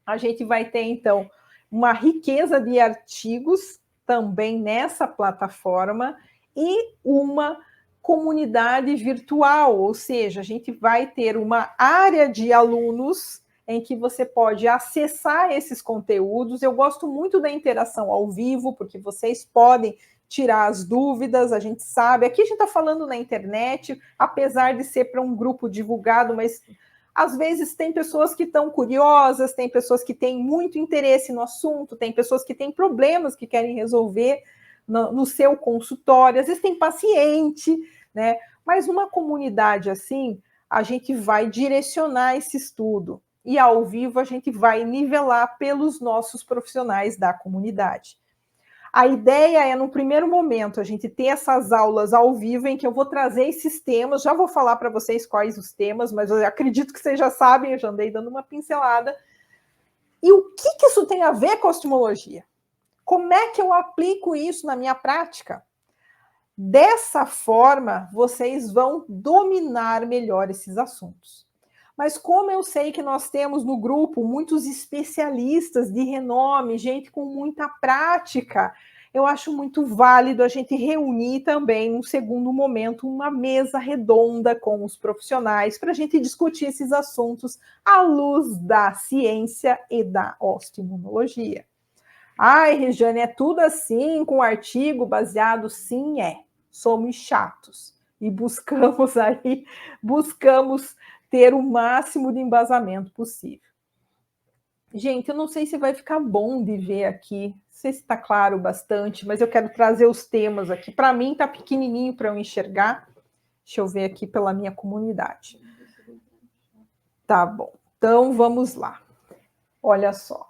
A gente vai ter, então, uma riqueza de artigos também nessa plataforma e uma comunidade virtual, ou seja, a gente vai ter uma área de alunos em que você pode acessar esses conteúdos. Eu gosto muito da interação ao vivo, porque vocês podem tirar as dúvidas, a gente sabe. Aqui a gente está falando na internet, apesar de ser para um grupo divulgado, mas às vezes tem pessoas que estão curiosas, tem pessoas que têm muito interesse no assunto, tem pessoas que têm problemas que querem resolver no seu consultório, às vezes tem paciente, né? Mas numa comunidade assim, a gente vai direcionar esse estudo e ao vivo a gente vai nivelar pelos nossos profissionais da comunidade. A ideia é, no primeiro momento, a gente ter essas aulas ao vivo em que eu vou trazer esses temas, já vou falar para vocês quais os temas, mas eu acredito que vocês já sabem, eu já andei dando uma pincelada. E o que isso tem a ver com a ostimologia? Como é que eu aplico isso na minha prática? Dessa forma, vocês vão dominar melhor esses assuntos. Mas como eu sei que nós temos no grupo muitos especialistas de renome, gente com muita prática, eu acho muito válido a gente reunir também, num segundo momento, uma mesa redonda com os profissionais para a gente discutir esses assuntos à luz da ciência e da osteoimunologia. Ai, Regiane, é tudo assim, com artigo baseado? Sim, é. Somos chatos e buscamos ter o máximo de embasamento possível. Gente, eu não sei se vai ficar bom de ver aqui, não sei se está claro bastante, mas eu quero trazer os temas aqui. Para mim está pequenininho para eu enxergar. Deixa eu ver aqui pela minha comunidade. Tá bom, então vamos lá. Olha só.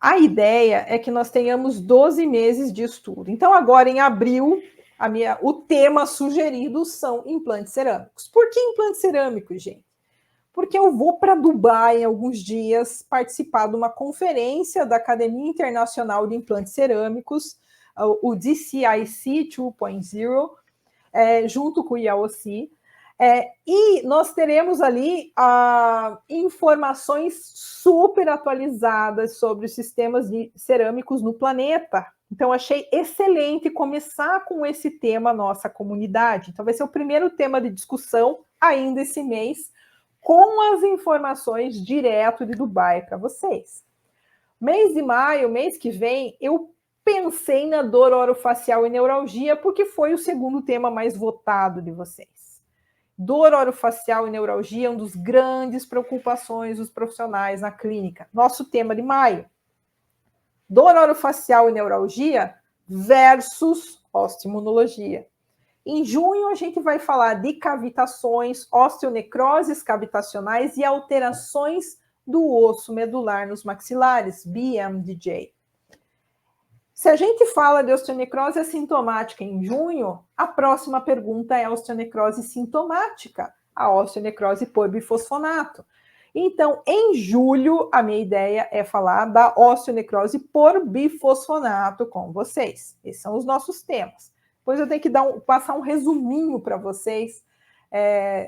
A ideia é que nós tenhamos 12 meses de estudo. Então, agora em abril, o tema sugerido são implantes cerâmicos. Por que implantes cerâmicos, gente? Porque eu vou para Dubai em alguns dias participar de uma conferência da Academia Internacional de Implantes Cerâmicos, o DCIC 2.0, junto com o IAOC. E nós teremos ali informações super atualizadas sobre os sistemas cerâmicos no planeta. Então, achei excelente começar com esse tema, nossa comunidade. Então, vai ser o primeiro tema de discussão ainda esse mês, com as informações direto de Dubai para vocês. Mês de maio, mês que vem, eu pensei na dor orofacial e neuralgia, porque foi o segundo tema mais votado de vocês. Dor orofacial e neuralgia é uma das grandes preocupações dos profissionais na clínica. Nosso tema de maio. Dor orofacial e neuralgia versus osteoimunologia. Em junho, a gente vai falar de cavitações, osteonecroses cavitacionais e alterações do osso medular nos maxilares, BMDJ. Se a gente fala de osteonecrose assintomática em junho, a próxima pergunta é a osteonecrose sintomática, a osteonecrose por bifosfonato. Então, em julho, a minha ideia é falar da osteonecrose por bifosfonato com vocês. Esses são os nossos temas. Depois eu tenho que passar um resuminho para vocês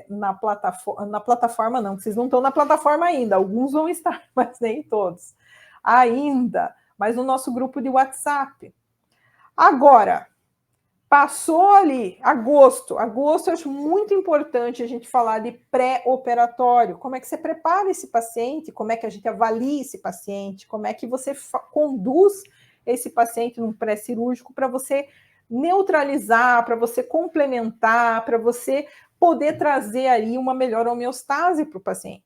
na plataforma não, vocês não estão na plataforma ainda, alguns vão estar, mas nem todos ainda, mas no nosso grupo de WhatsApp. Agora, passou ali, agosto eu acho muito importante a gente falar de pré-operatório, como é que você prepara esse paciente, como é que a gente avalia esse paciente, como é que você conduz esse paciente num pré-cirúrgico para você neutralizar, para você complementar, para você poder trazer aí uma melhor homeostase para o paciente.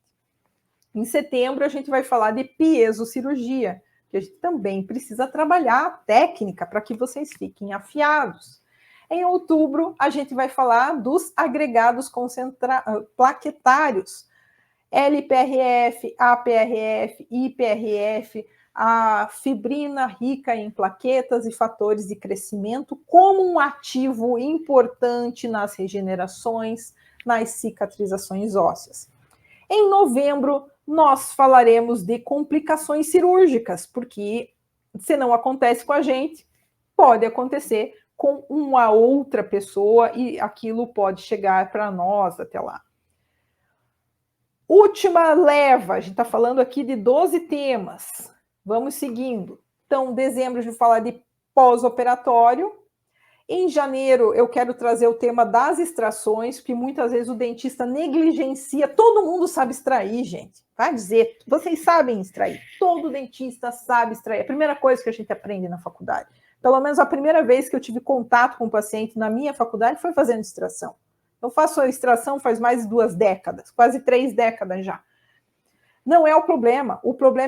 Em setembro, a gente vai falar de piezocirurgia, que a gente também precisa trabalhar a técnica para que vocês fiquem afiados. Em outubro, a gente vai falar dos agregados plaquetários, LPRF, APRF, IPRF, a fibrina rica em plaquetas e fatores de crescimento como um ativo importante nas regenerações, nas cicatrizações ósseas. Em novembro, nós falaremos de complicações cirúrgicas, porque se não acontece com a gente, pode acontecer com uma outra pessoa e aquilo pode chegar para nós até lá. Última leva, a gente está falando aqui de 12 temas. Vamos seguindo. Então, dezembro a gente vai falar de pós-operatório. Em janeiro, eu quero trazer o tema das extrações, porque muitas vezes o dentista negligencia. Todo mundo sabe extrair, gente. Vai dizer, vocês sabem extrair. Todo dentista sabe extrair. É a primeira coisa que a gente aprende na faculdade. Pelo menos a primeira vez que eu tive contato com o paciente na minha faculdade foi fazendo extração. Eu faço a extração faz mais de 2 décadas, quase 3 décadas já. Não é o problema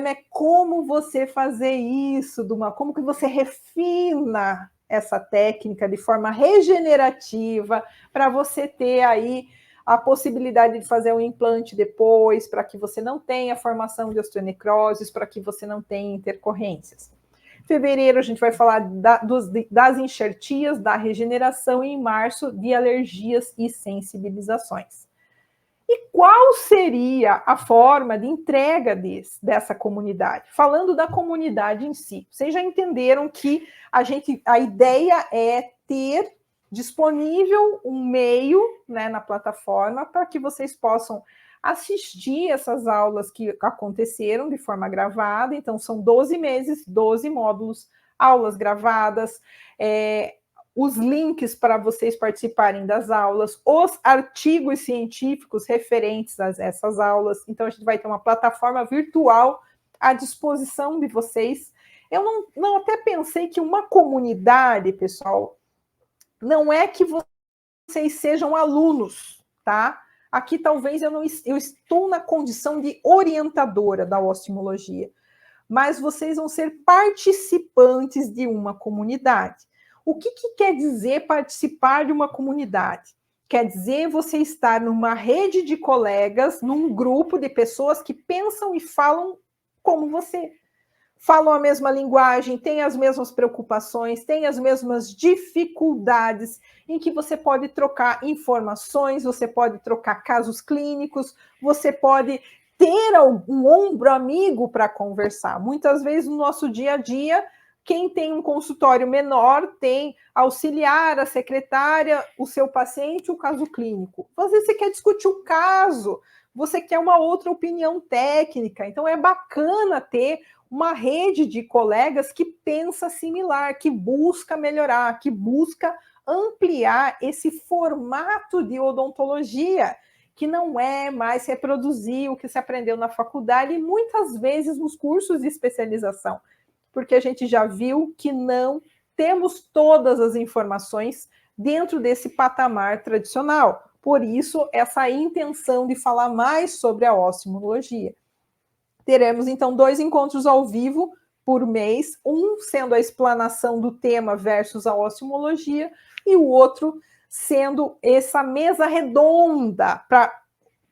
é como você fazer isso, como que você refina essa técnica de forma regenerativa para você ter aí a possibilidade de fazer um implante depois, para que você não tenha formação de osteonecroses, para que você não tenha intercorrências. Em fevereiro a gente vai falar das enxertias, da regeneração e em março de alergias e sensibilizações. E qual seria a forma de entrega dessa comunidade? Falando da comunidade em si, vocês já entenderam que a ideia é ter disponível um meio, né, na plataforma para que vocês possam assistir essas aulas que aconteceram de forma gravada. Então, são 12 meses, 12 módulos aulas gravadas, os links para vocês participarem das aulas, os artigos científicos referentes a essas aulas. Então, a gente vai ter uma plataforma virtual à disposição de vocês. Eu não até pensei que uma comunidade, pessoal, não é que vocês sejam alunos, tá? Aqui talvez eu estou na condição de orientadora da osteomologia, mas vocês vão ser participantes de uma comunidade. O que quer dizer participar de uma comunidade? Quer dizer você estar numa rede de colegas, num grupo de pessoas que pensam e falam como você. Falam a mesma linguagem, têm as mesmas preocupações, têm as mesmas dificuldades, em que você pode trocar informações, você pode trocar casos clínicos, você pode ter um ombro amigo para conversar. Muitas vezes no nosso dia a dia, quem tem um consultório menor tem auxiliar, a secretária, o seu paciente, o caso clínico. Às vezes você quer discutir o caso, você quer uma outra opinião técnica. Então é bacana ter uma rede de colegas que pensa similar, que busca melhorar, que busca ampliar esse formato de odontologia, que não é mais reproduzir o que se aprendeu na faculdade e muitas vezes nos cursos de especialização, porque a gente já viu que não temos todas as informações dentro desse patamar tradicional. Por isso, essa intenção de falar mais sobre a osteomologia. Teremos, então, 2 encontros ao vivo por mês, um sendo a explanação do tema versus a osteomologia, e o outro sendo essa mesa redonda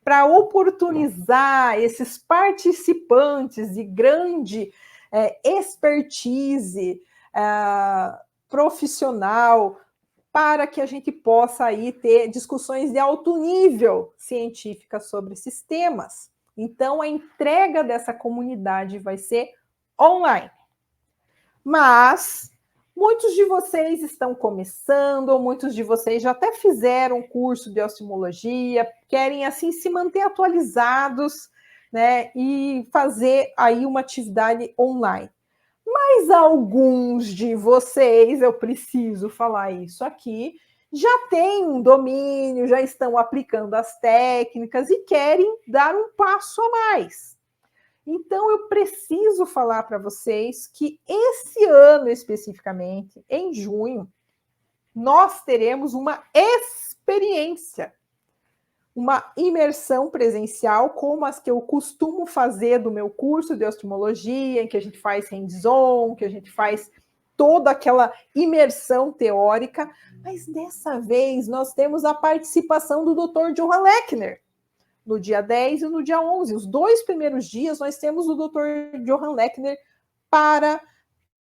para oportunizar esses participantes de grande expertise profissional, para que a gente possa aí ter discussões de alto nível científica sobre esses temas. Então, a entrega dessa comunidade vai ser online. Mas muitos de vocês estão começando, muitos de vocês já até fizeram um curso de osteomologia, querem assim se manter atualizados, né, e fazer aí uma atividade online. Mas alguns de vocês, eu preciso falar isso aqui, já têm um domínio, já estão aplicando as técnicas e querem dar um passo a mais. Então, eu preciso falar para vocês que esse ano especificamente, em junho, nós teremos uma experiência, uma imersão presencial, como as que eu costumo fazer do meu curso de osteomologia, em que a gente faz hands-on, que a gente faz toda aquela imersão teórica, mas dessa vez nós temos a participação do Dr. Johann Lechner, no dia 10 e no dia 11. Os 2 primeiros dias nós temos o Dr. Johann Lechner para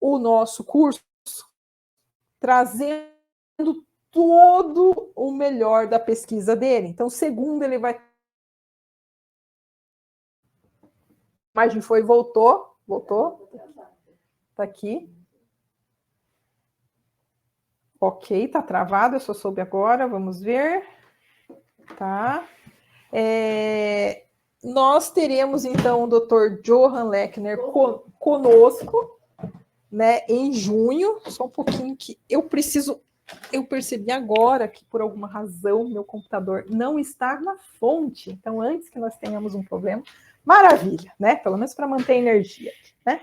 o nosso curso, trazendo todo o melhor da pesquisa dele. Então, segundo, ele vai... A imagem foi, voltou. Tá aqui. Ok, tá travado, eu só soube agora, vamos ver. Tá. Nós teremos, então, o Dr. Johann Lechner conosco, né, em junho. Só um pouquinho que eu percebi agora que, por alguma razão, meu computador não está na fonte. Então, antes que nós tenhamos um problema, maravilha, né? Pelo menos para manter a energia, né?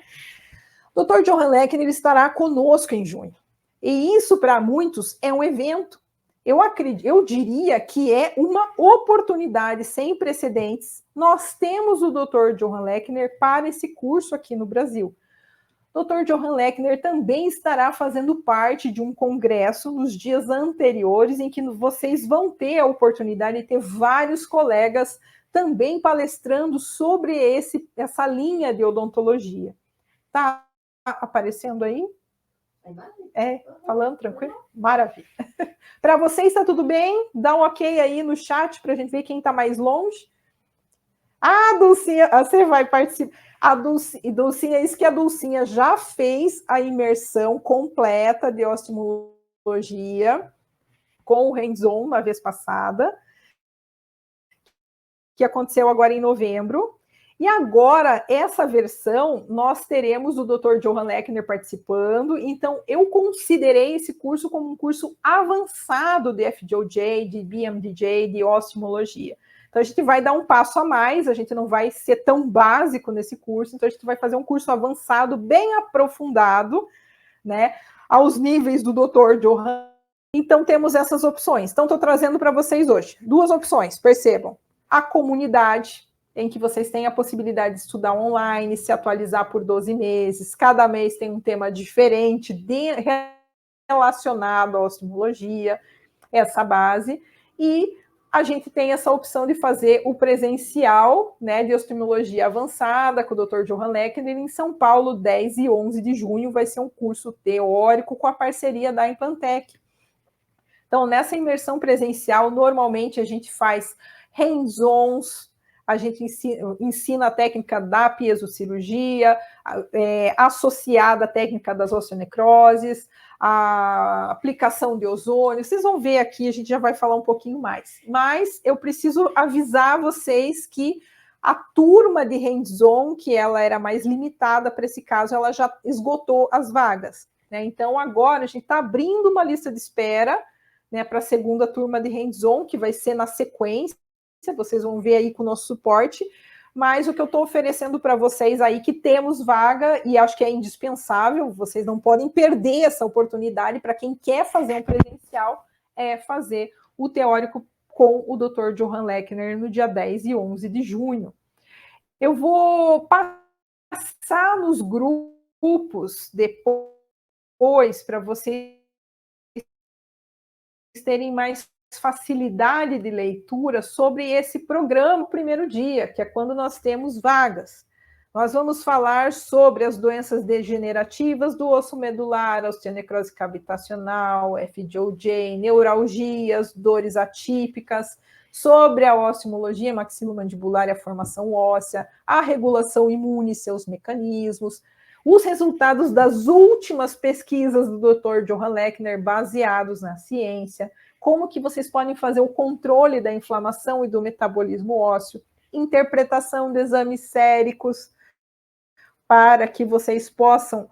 O Dr. Johann Lechner estará conosco em junho. E isso, para muitos, é um evento. Eu diria que é uma oportunidade sem precedentes. Nós temos o Dr. Johann Lechner para esse curso aqui no Brasil. Dr. Johann Lechner também estará fazendo parte de um congresso nos dias anteriores, em que vocês vão ter a oportunidade de ter vários colegas também palestrando sobre essa linha de odontologia. Tá aparecendo aí? Falando tranquilo? Maravilha. Para vocês, está tudo bem? Dá um ok aí no chat para a gente ver quem está mais longe. Ah, Dulcinha, você vai participar. Dulcinha, isso que a Dulcinha já fez a imersão completa de osteomologia com o hands-on na vez passada, que aconteceu agora em novembro. E agora, essa versão, nós teremos o Dr. Johann Lechner participando, então eu considerei esse curso como um curso avançado de FJOJ, de BMDJ, de osteomologia. Então a gente vai dar um passo a mais, a gente não vai ser tão básico nesse curso, então a gente vai fazer um curso avançado, bem aprofundado, né, aos níveis do Dr. Johann. Então temos essas opções. Então estou trazendo para vocês hoje 2 opções, percebam. A comunidade, em que vocês têm a possibilidade de estudar online, se atualizar por 12 meses, cada mês tem um tema diferente relacionado à osteomologia, essa base, e a gente tem essa opção de fazer o presencial, né, de osteomologia avançada com o Dr. Johann Lechner em São Paulo, 10 e 11 de junho, vai ser um curso teórico com a parceria da Implantec. Então, nessa imersão presencial, normalmente a gente faz hands-ons, a gente ensina a técnica da piezocirurgia, associada à técnica das osteonecroses, a aplicação de ozônio. Vocês vão ver aqui, a gente já vai falar um pouquinho mais. Mas eu preciso avisar vocês que a turma de hands-on, que ela era mais limitada para esse caso, ela já esgotou as vagas, né? Então, agora a gente está abrindo uma lista de espera, né, para a segunda turma de hands-on, que vai ser na sequência, vocês vão ver aí com o nosso suporte, mas o que eu estou oferecendo para vocês aí, que temos vaga, e acho que é indispensável, vocês não podem perder essa oportunidade, para quem quer fazer um presencial, é fazer o teórico com o Dr. Johann Lechner no dia 10 e 11 de junho. Eu vou passar nos grupos depois, para vocês terem mais facilidade de leitura sobre esse programa primeiro dia, que é quando nós temos vagas. Nós vamos falar sobre as doenças degenerativas do osso medular, osteonecrose cavitacional, FJOJ, neuralgias, dores atípicas, sobre a osteomologia maxilomandibular e a formação óssea, a regulação imune e seus mecanismos, os resultados das últimas pesquisas do Dr. Johann Lechner baseados na ciência, como que vocês podem fazer o controle da inflamação e do metabolismo ósseo, interpretação de exames séricos, para que vocês possam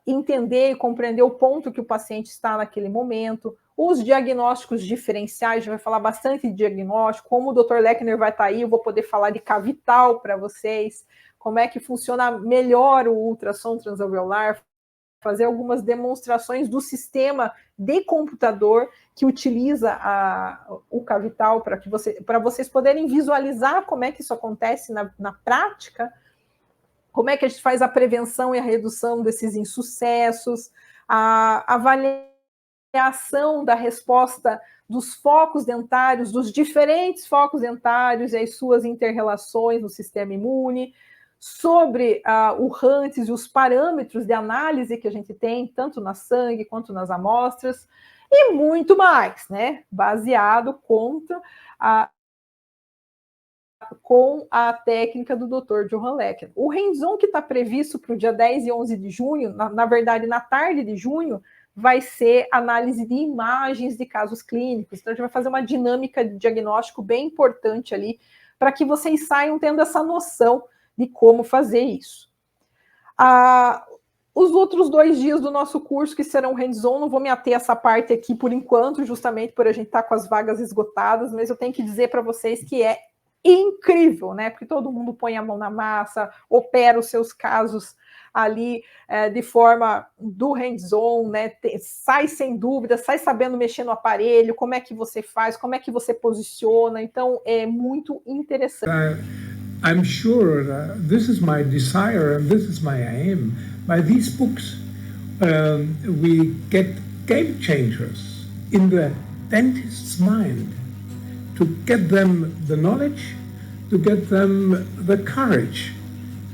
entender e compreender o ponto que o paciente está naquele momento, os diagnósticos diferenciais, a gente vai falar bastante de diagnóstico, como o Dr. Lechner vai estar aí, eu vou poder falar de cavital para vocês, como é que funciona melhor o ultrassom transalveolar, fazer algumas demonstrações do sistema de computador que utiliza o cavital para vocês poderem visualizar como é que isso acontece na prática, como é que a gente faz a prevenção e a redução desses insucessos, a avaliação da resposta dos focos dentários, dos diferentes focos dentários e as suas interrelações no sistema imune, sobre o HANTS e os parâmetros de análise que a gente tem, tanto na sangue quanto nas amostras, e muito mais, né? Baseado com a técnica do Dr. Johann Lechner. O hands-on que está previsto para o dia 10 e 11 de junho, na verdade, na tarde de junho, vai ser análise de imagens de casos clínicos. Então, a gente vai fazer uma dinâmica de diagnóstico bem importante ali, para que vocês saiam tendo essa noção de como fazer isso. Os outros 2 dias do nosso curso, que serão hands-on, não vou me ater a essa parte aqui por enquanto, justamente por a gente estar com as vagas esgotadas, mas eu tenho que dizer para vocês que é incrível, né? Porque todo mundo põe a mão na massa, opera os seus casos ali de forma do hands-on, né? Sai sem dúvida, sai sabendo mexer no aparelho, como é que você faz, como é que você posiciona, então é muito interessante. I'm sure this is my desire and this is my aim. By these books, we get game changers in the dentist's mind to get them the knowledge, to get them the courage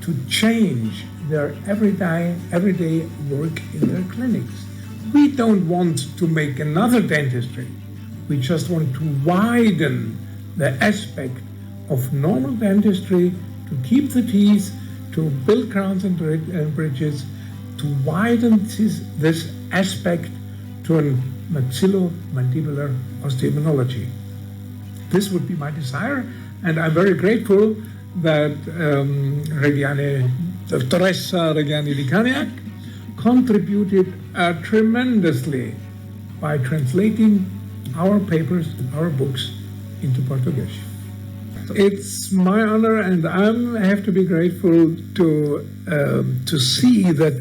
to change their everyday work in their clinics. We don't want to make another dentistry. We just want to widen the aspect of normal dentistry, to keep the teeth, to build crowns and bridges, to widen this aspect to a maxillomandibular osteoimmunology. This would be my desire, and I'm very grateful that Teresa Reggiani Di Caniac contributed tremendously by translating our papers, our books into Portuguese. It's my honor, and I have to be grateful to see that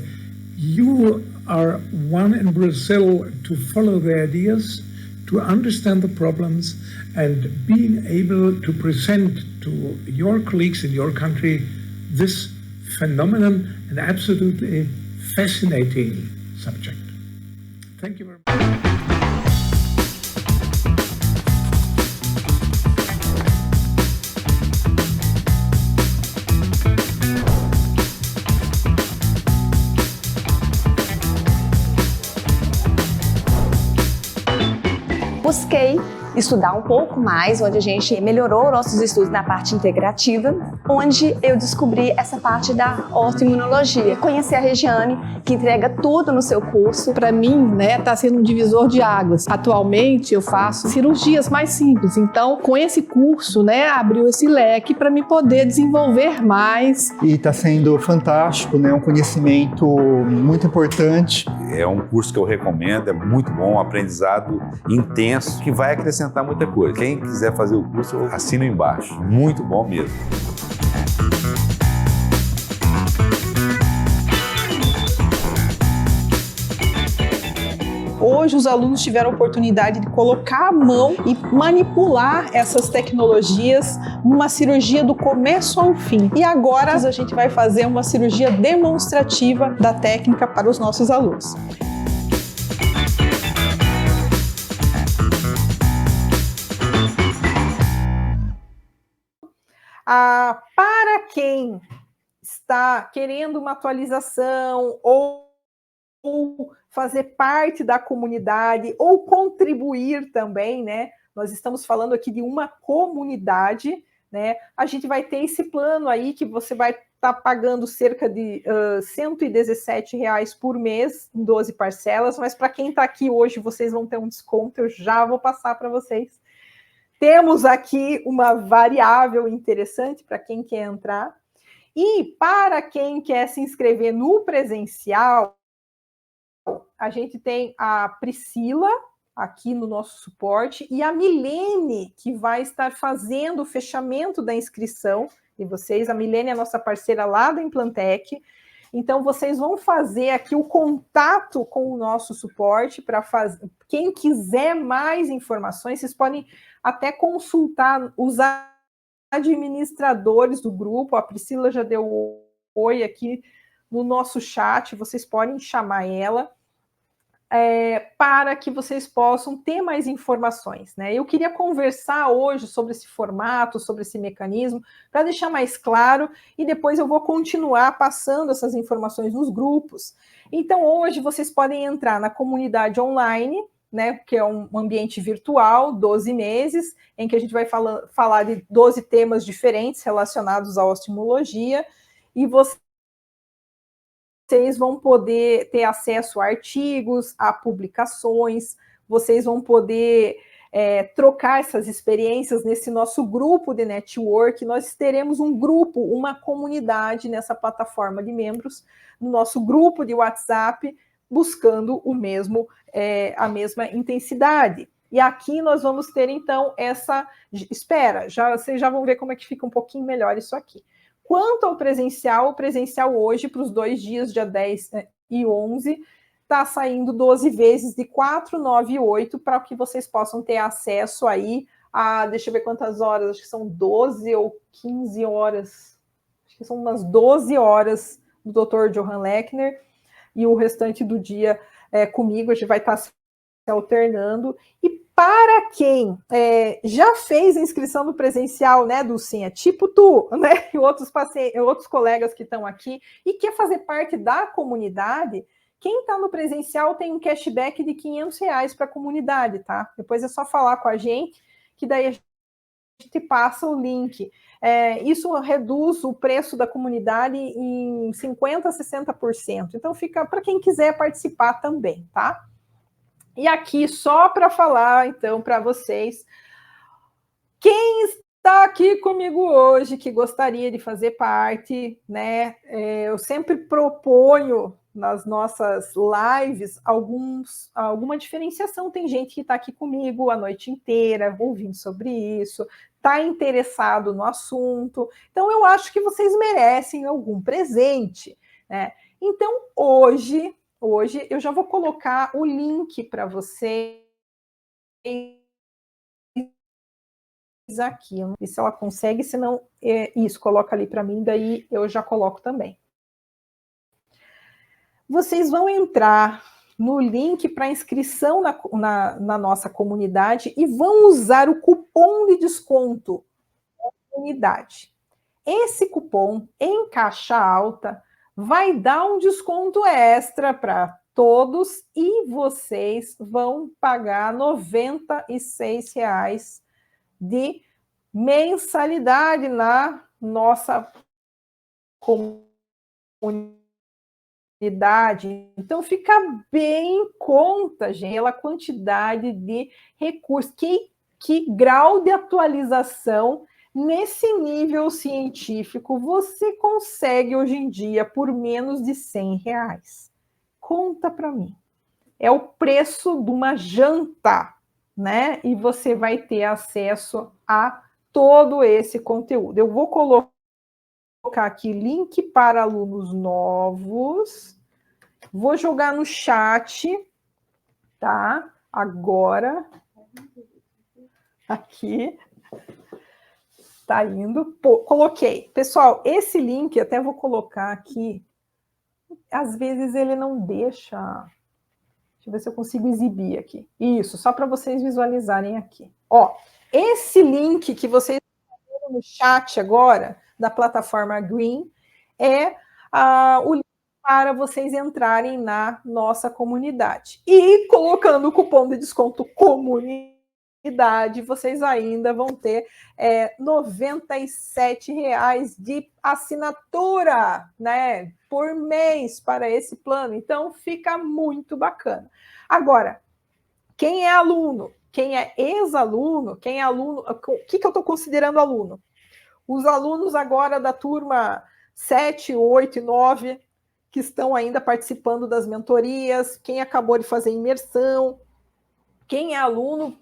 you are one in Brazil to follow the ideas, to understand the problems, and being able to present to your colleagues in your country this phenomenon and absolutely fascinating subject. Thank you very much. Busquei estudar um pouco mais, onde a gente melhorou nossos estudos na parte integrativa, onde eu descobri essa parte da osteoimunologia. Conheci a Reggiani, que entrega tudo no seu curso. Para mim, tá sendo um divisor de águas. Atualmente eu faço cirurgias mais simples, então com esse curso, abriu esse leque para me poder desenvolver mais. E está sendo fantástico, um conhecimento muito importante. É um curso que eu recomendo, é muito bom, um aprendizado intenso, que vai acrescentar muita coisa. Quem quiser fazer o curso, assina embaixo. Muito bom mesmo. Hoje os alunos tiveram a oportunidade de colocar a mão e manipular essas tecnologias numa cirurgia do começo ao fim. E agora a gente vai fazer uma cirurgia demonstrativa da técnica para os nossos alunos. Para quem está querendo uma atualização ou fazer parte da comunidade ou contribuir também, nós estamos falando aqui de uma comunidade, a gente vai ter esse plano aí que você vai estar pagando cerca de R$ 117 por mês em 12 parcelas, mas para quem está aqui hoje, vocês vão ter um desconto, eu já vou passar para vocês. Temos aqui uma variável interessante para quem quer entrar. E para quem quer se inscrever no presencial, a gente tem a Priscila aqui no nosso suporte e a Milene, que vai estar fazendo o fechamento da inscrição de vocês. A Milene é a nossa parceira lá da Implantec. Então, vocês vão fazer aqui o contato com o nosso suporte para fazer. Quem quiser mais informações, vocês podem até consultar os administradores do grupo. A Priscila já deu um oi aqui no nosso chat, vocês podem chamar ela para que vocês possam ter mais informações. Eu queria conversar hoje sobre esse formato, sobre esse mecanismo, para deixar mais claro, e depois eu vou continuar passando essas informações nos grupos. Então, hoje vocês podem entrar na comunidade online, que é um ambiente virtual, 12 meses, em que a gente vai falar de 12 temas diferentes relacionados à osteoimunologia, e vocês vão poder ter acesso a artigos, a publicações, vocês vão poder trocar essas experiências nesse nosso grupo de network. Nós teremos um grupo, uma comunidade nessa plataforma de membros, no nosso grupo de WhatsApp, buscando a mesma intensidade. E aqui nós vamos ter, então, essa... Espera, vocês já vão ver como é que fica um pouquinho melhor isso aqui. Quanto ao presencial, o presencial hoje, para os 2 dias, dia 10 e 11, está saindo 12 vezes de 498, para que vocês possam ter acesso aí a, deixa eu ver quantas horas, acho que são 12 ou 15 horas, acho que são umas 12 horas do Dr. Johann Lechner, e o restante do dia comigo, a gente vai estar se alternando. E para quem já fez a inscrição no presencial, Dulcinha, tipo tu, e outros colegas que estão aqui, e quer fazer parte da comunidade, quem está no presencial tem um cashback de R$500 para a comunidade, tá? Depois é só falar com a gente, que daí a gente passa o link. Isso reduz o preço da comunidade em 50% a 60%. Então, fica para quem quiser participar também, tá? E aqui, só para falar, então, para vocês, quem está aqui comigo hoje, que gostaria de fazer parte, né? Eu sempre proponho nas nossas lives alguma diferenciação. Tem gente que está aqui comigo a noite inteira, ouvindo sobre isso, está interessado no assunto. Então, eu acho que vocês merecem algum presente, né? Então, hoje eu já vou colocar o link para vocês aqui. Eu não sei se ela consegue, senão isso, coloca ali para mim, daí eu já coloco também. Vocês vão entrar no link para inscrição na nossa comunidade e vão usar o cupom de desconto da comunidade. Esse cupom, em caixa alta, vai dar um desconto extra para todos e vocês vão pagar R$ 96 de mensalidade na nossa comunidade. Então, fica bem em conta, gente, pela quantidade de recursos. Que grau de atualização nesse nível científico você consegue hoje em dia por menos de R$ 100? Conta para mim. É o preço de uma janta, né? E você vai ter acesso a todo esse conteúdo. Eu vou colocar aqui link para alunos novos. Vou jogar no chat, tá? Agora. Aqui. Tá indo. Pô, coloquei. Pessoal, esse link, até vou colocar aqui. Às vezes ele não deixa. Deixa eu ver se eu consigo exibir aqui. Isso, só para vocês visualizarem aqui. Ó, esse link que vocês estão vendo no chat agora, da plataforma Green, é o link para vocês entrarem na nossa comunidade. E colocando o cupom de desconto comunidade, vocês ainda vão ter R$ 97 de assinatura, né, por mês para esse plano. Então, fica muito bacana. Agora, quem é aluno, quem é ex-aluno, quem é aluno, o que eu estou considerando aluno? Os alunos agora da turma 7, 8 e 9, que estão ainda participando das mentorias, quem acabou de fazer imersão, quem é aluno,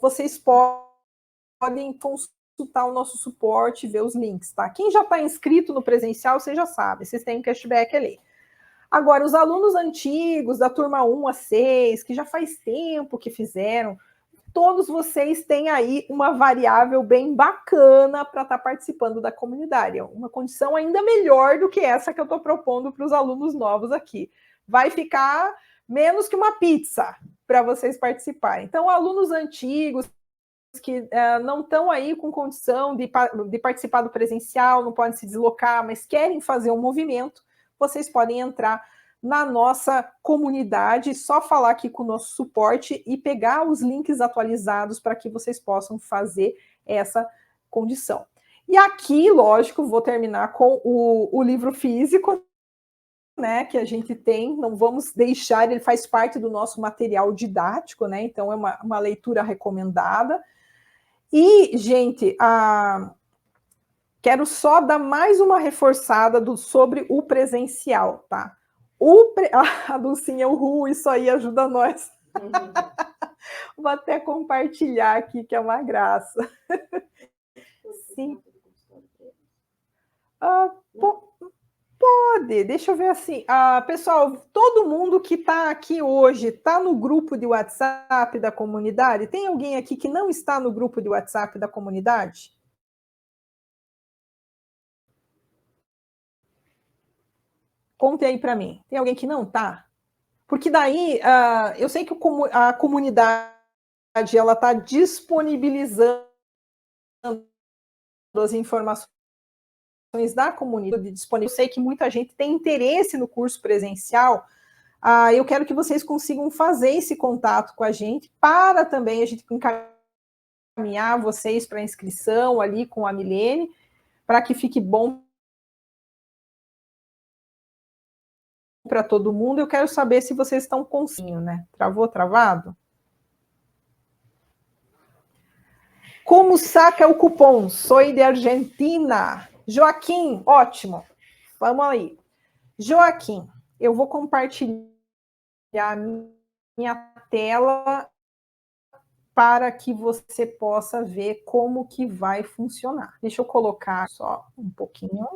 vocês podem consultar o nosso suporte e ver os links, tá? Quem já está inscrito no presencial, vocês já sabem, vocês têm um cashback ali. Agora, os alunos antigos, da turma 1 a 6, que já faz tempo que fizeram, todos vocês têm aí uma variável bem bacana para estar participando da comunidade. Uma condição ainda melhor do que essa que eu estou propondo para os alunos novos aqui. Vai ficar menos que uma pizza para vocês participarem. Então, alunos antigos que não estão aí com condição de participar do presencial, não podem se deslocar, mas querem fazer um movimento, vocês podem entrar na nossa comunidade, só falar aqui com o nosso suporte e pegar os links atualizados para que vocês possam fazer essa condição. E aqui, lógico, vou terminar com o livro físico, né, que a gente tem, não vamos deixar, ele faz parte do nosso material didático, né, então é uma leitura recomendada. E, gente, quero só dar mais uma reforçada sobre o presencial, tá? A Dulcinha, isso aí ajuda nós. Vou até compartilhar aqui, que é uma graça. Sim. Pode, deixa eu ver assim. Pessoal, todo mundo que está aqui hoje está no grupo de WhatsApp da comunidade? Tem alguém aqui que não está no grupo de WhatsApp da comunidade? Conte aí para mim. Tem alguém que não está? Porque daí, eu sei que a comunidade ela está disponibilizando as informações da comunidade disponível. Eu sei que muita gente tem interesse no curso presencial. Eu quero que vocês consigam fazer esse contato com a gente para também a gente encaminhar vocês para a inscrição ali com a Milene, para que fique bom para todo mundo. Eu quero saber se vocês estão conseguindo, né? Travou, travado? Como saca o cupom? Sou de Argentina. Joaquim, ótimo. Vamos aí. Joaquim, eu vou compartilhar a minha tela para que você possa ver como que vai funcionar. Deixa eu colocar só um pouquinho.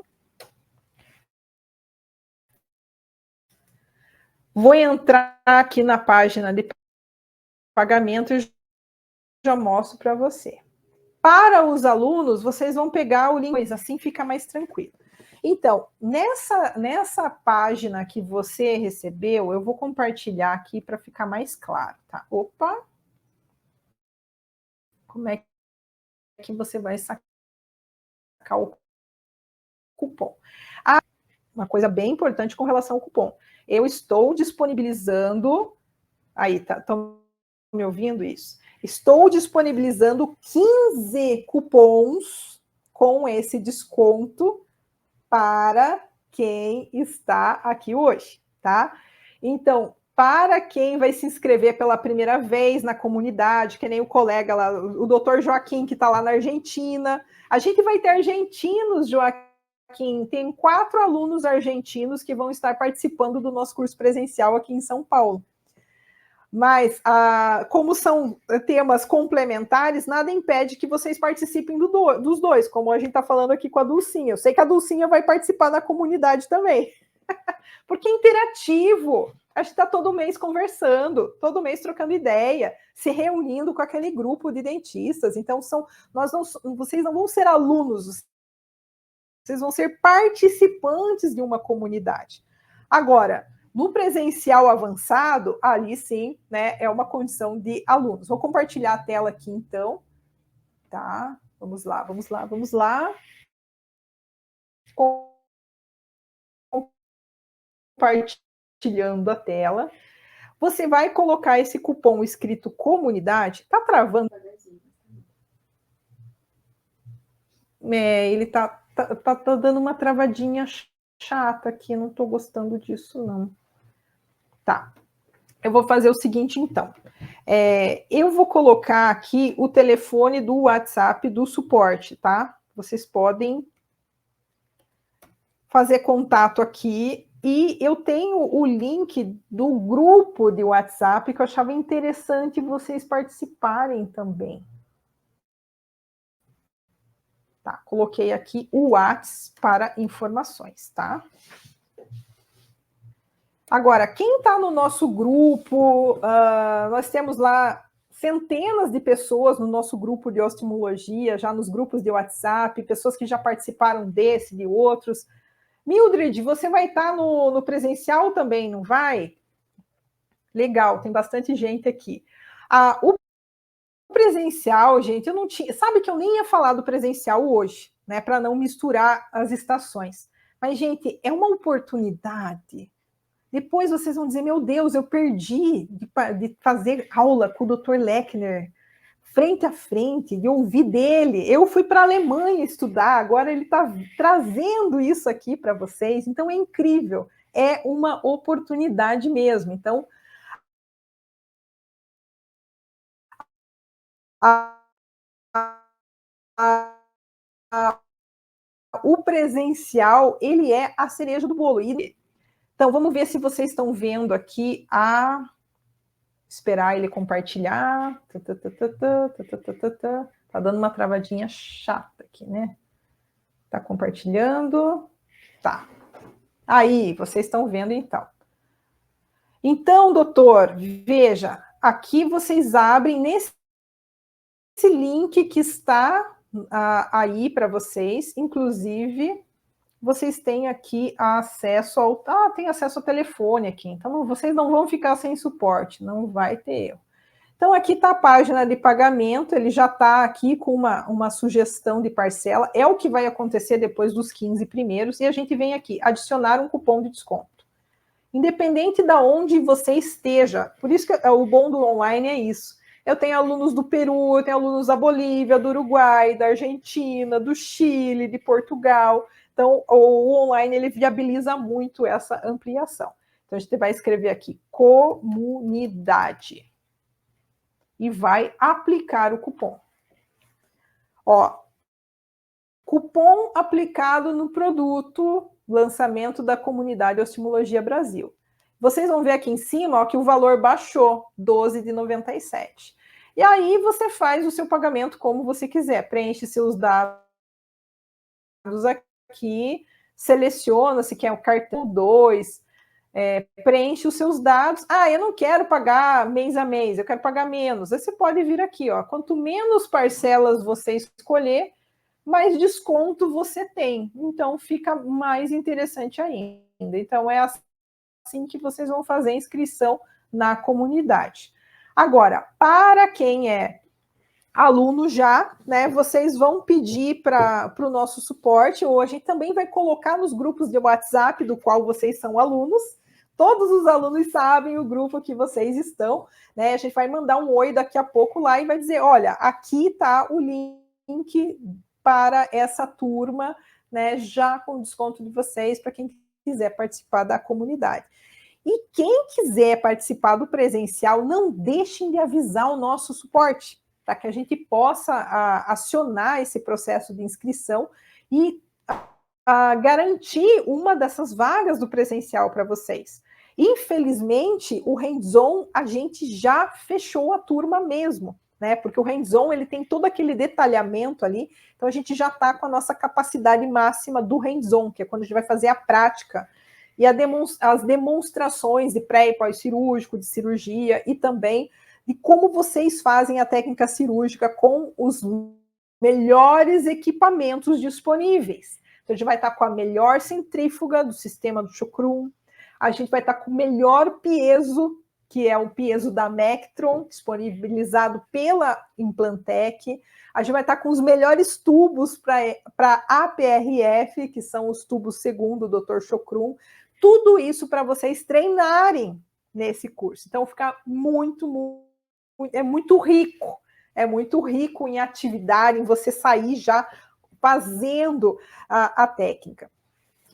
Vou entrar aqui na página de pagamento e já mostro para você. Para os alunos, vocês vão pegar o link, assim fica mais tranquilo. Então, nessa página que você recebeu, eu vou compartilhar aqui para ficar mais claro, tá? Opa! Como é que você vai sacar o cupom? Uma coisa bem importante com relação ao cupom. Eu estou disponibilizando... Aí, tá? Estão me ouvindo isso? Estou disponibilizando 15 cupons com esse desconto para quem está aqui hoje, tá? Então, para quem vai se inscrever pela primeira vez na comunidade, que nem o colega lá, o doutor Joaquim, que está lá na Argentina, a gente vai ter argentinos, Joaquim, tem 4 alunos argentinos que vão estar participando do nosso curso presencial aqui em São Paulo. Mas, como são temas complementares, nada impede que vocês participem dos dois, como a gente está falando aqui com a Dulcinha. Eu sei que a Dulcinha vai participar da comunidade também, porque é interativo. A gente está todo mês conversando, todo mês trocando ideia, se reunindo com aquele grupo de dentistas. Então, vocês não vão ser alunos, vocês vão ser participantes de uma comunidade. Agora, no presencial avançado, ali sim, né, é uma condição de alunos. Vou compartilhar a tela aqui, então. Tá? Vamos lá, vamos lá, vamos lá. Compartilhando a tela. Você vai colocar esse cupom escrito comunidade. Tá travando? Ele tá dando uma travadinha chata aqui, não tô gostando disso, não. Tá. Eu vou fazer o seguinte, então. Eu vou colocar aqui o telefone do WhatsApp do suporte, tá? Vocês podem fazer contato aqui. E eu tenho o link do grupo de WhatsApp que eu achava interessante vocês participarem também. Tá, coloquei aqui o WhatsApp para informações, tá? Agora, quem está no nosso grupo, nós temos lá centenas de pessoas no nosso grupo de oftalmologia, já nos grupos de WhatsApp, pessoas que já participaram desse, de outros. Mildred, você vai estar no presencial também, não vai? Legal, tem bastante gente aqui. O presencial, gente, eu não tinha... Sabe que eu nem ia falar do presencial hoje, né? Para não misturar as estações. Mas, gente, é uma oportunidade. Depois vocês vão dizer, meu Deus, eu perdi de fazer aula com o Dr. Lechner, frente a frente, de ouvir dele. Eu fui para a Alemanha estudar, agora ele está trazendo isso aqui para vocês. Então, é incrível. É uma oportunidade mesmo. Então, o presencial, ele é a cereja do bolo. Então, vamos ver se vocês estão vendo aqui esperar ele compartilhar. Tá dando uma travadinha chata aqui, né? Tá compartilhando. Tá. Aí, vocês estão vendo, então. Então, doutor, veja, aqui vocês abrem nesse link que está aí para vocês, inclusive... Vocês têm aqui acesso ao... tem acesso ao telefone aqui. Então, vocês não vão ficar sem suporte. Não vai ter erro. Então, aqui está a página de pagamento. Ele já está aqui com uma sugestão de parcela. É o que vai acontecer depois dos 15 primeiros. E a gente vem aqui, adicionar um cupom de desconto. Independente de onde você esteja. Por isso que o bom do online é isso. Eu tenho alunos do Peru, eu tenho alunos da Bolívia, do Uruguai, da Argentina, do Chile, de Portugal... Então, o online, ele viabiliza muito essa ampliação. Então, a gente vai escrever aqui, comunidade. E vai aplicar o cupom. Ó, cupom aplicado no produto, lançamento da comunidade Ostimologia Brasil. Vocês vão ver aqui em cima, ó, que o valor baixou, R$12,97. E aí você faz o seu pagamento como você quiser, preenche seus dados aqui, seleciona se quer o cartão 2, preenche os seus dados. Ah, eu não quero pagar mês a mês, eu quero pagar menos. Aí você pode vir aqui, ó, quanto menos parcelas você escolher, mais desconto você tem. Então, fica mais interessante ainda. Então, é assim que vocês vão fazer a inscrição na comunidade. Agora, para quem é aluno já, né, vocês vão pedir para o nosso suporte, ou a gente também vai colocar nos grupos de WhatsApp do qual vocês são alunos. Todos os alunos sabem o grupo que vocês estão, né? A gente vai mandar um oi daqui a pouco lá e vai dizer, olha, aqui está o link para essa turma, né, já com desconto de vocês, para quem quiser participar da comunidade. E quem quiser participar do presencial, não deixem de avisar o nosso suporte, para que a gente possa acionar esse processo de inscrição e garantir uma dessas vagas do presencial para vocês. Infelizmente, o hands-on, a gente já fechou a turma mesmo, né? Porque o hands-on, ele tem todo aquele detalhamento ali, então a gente já está com a nossa capacidade máxima do hands-on, que é quando a gente vai fazer a prática, e as demonstrações de pré e pós-cirúrgico, de cirurgia, e também de como vocês fazem a técnica cirúrgica com os melhores equipamentos disponíveis. Então, a gente vai estar com a melhor centrífuga do sistema do Chocrum, a gente vai estar com o melhor piezo, que é o piezo da Mectron, disponibilizado pela Implantec. A gente vai estar com os melhores tubos para APRF, que são os tubos segundo o Dr. Chocrum. Tudo isso para vocês treinarem nesse curso. Então, fica muito rico. É muito rico em atividade, em você sair já fazendo a técnica.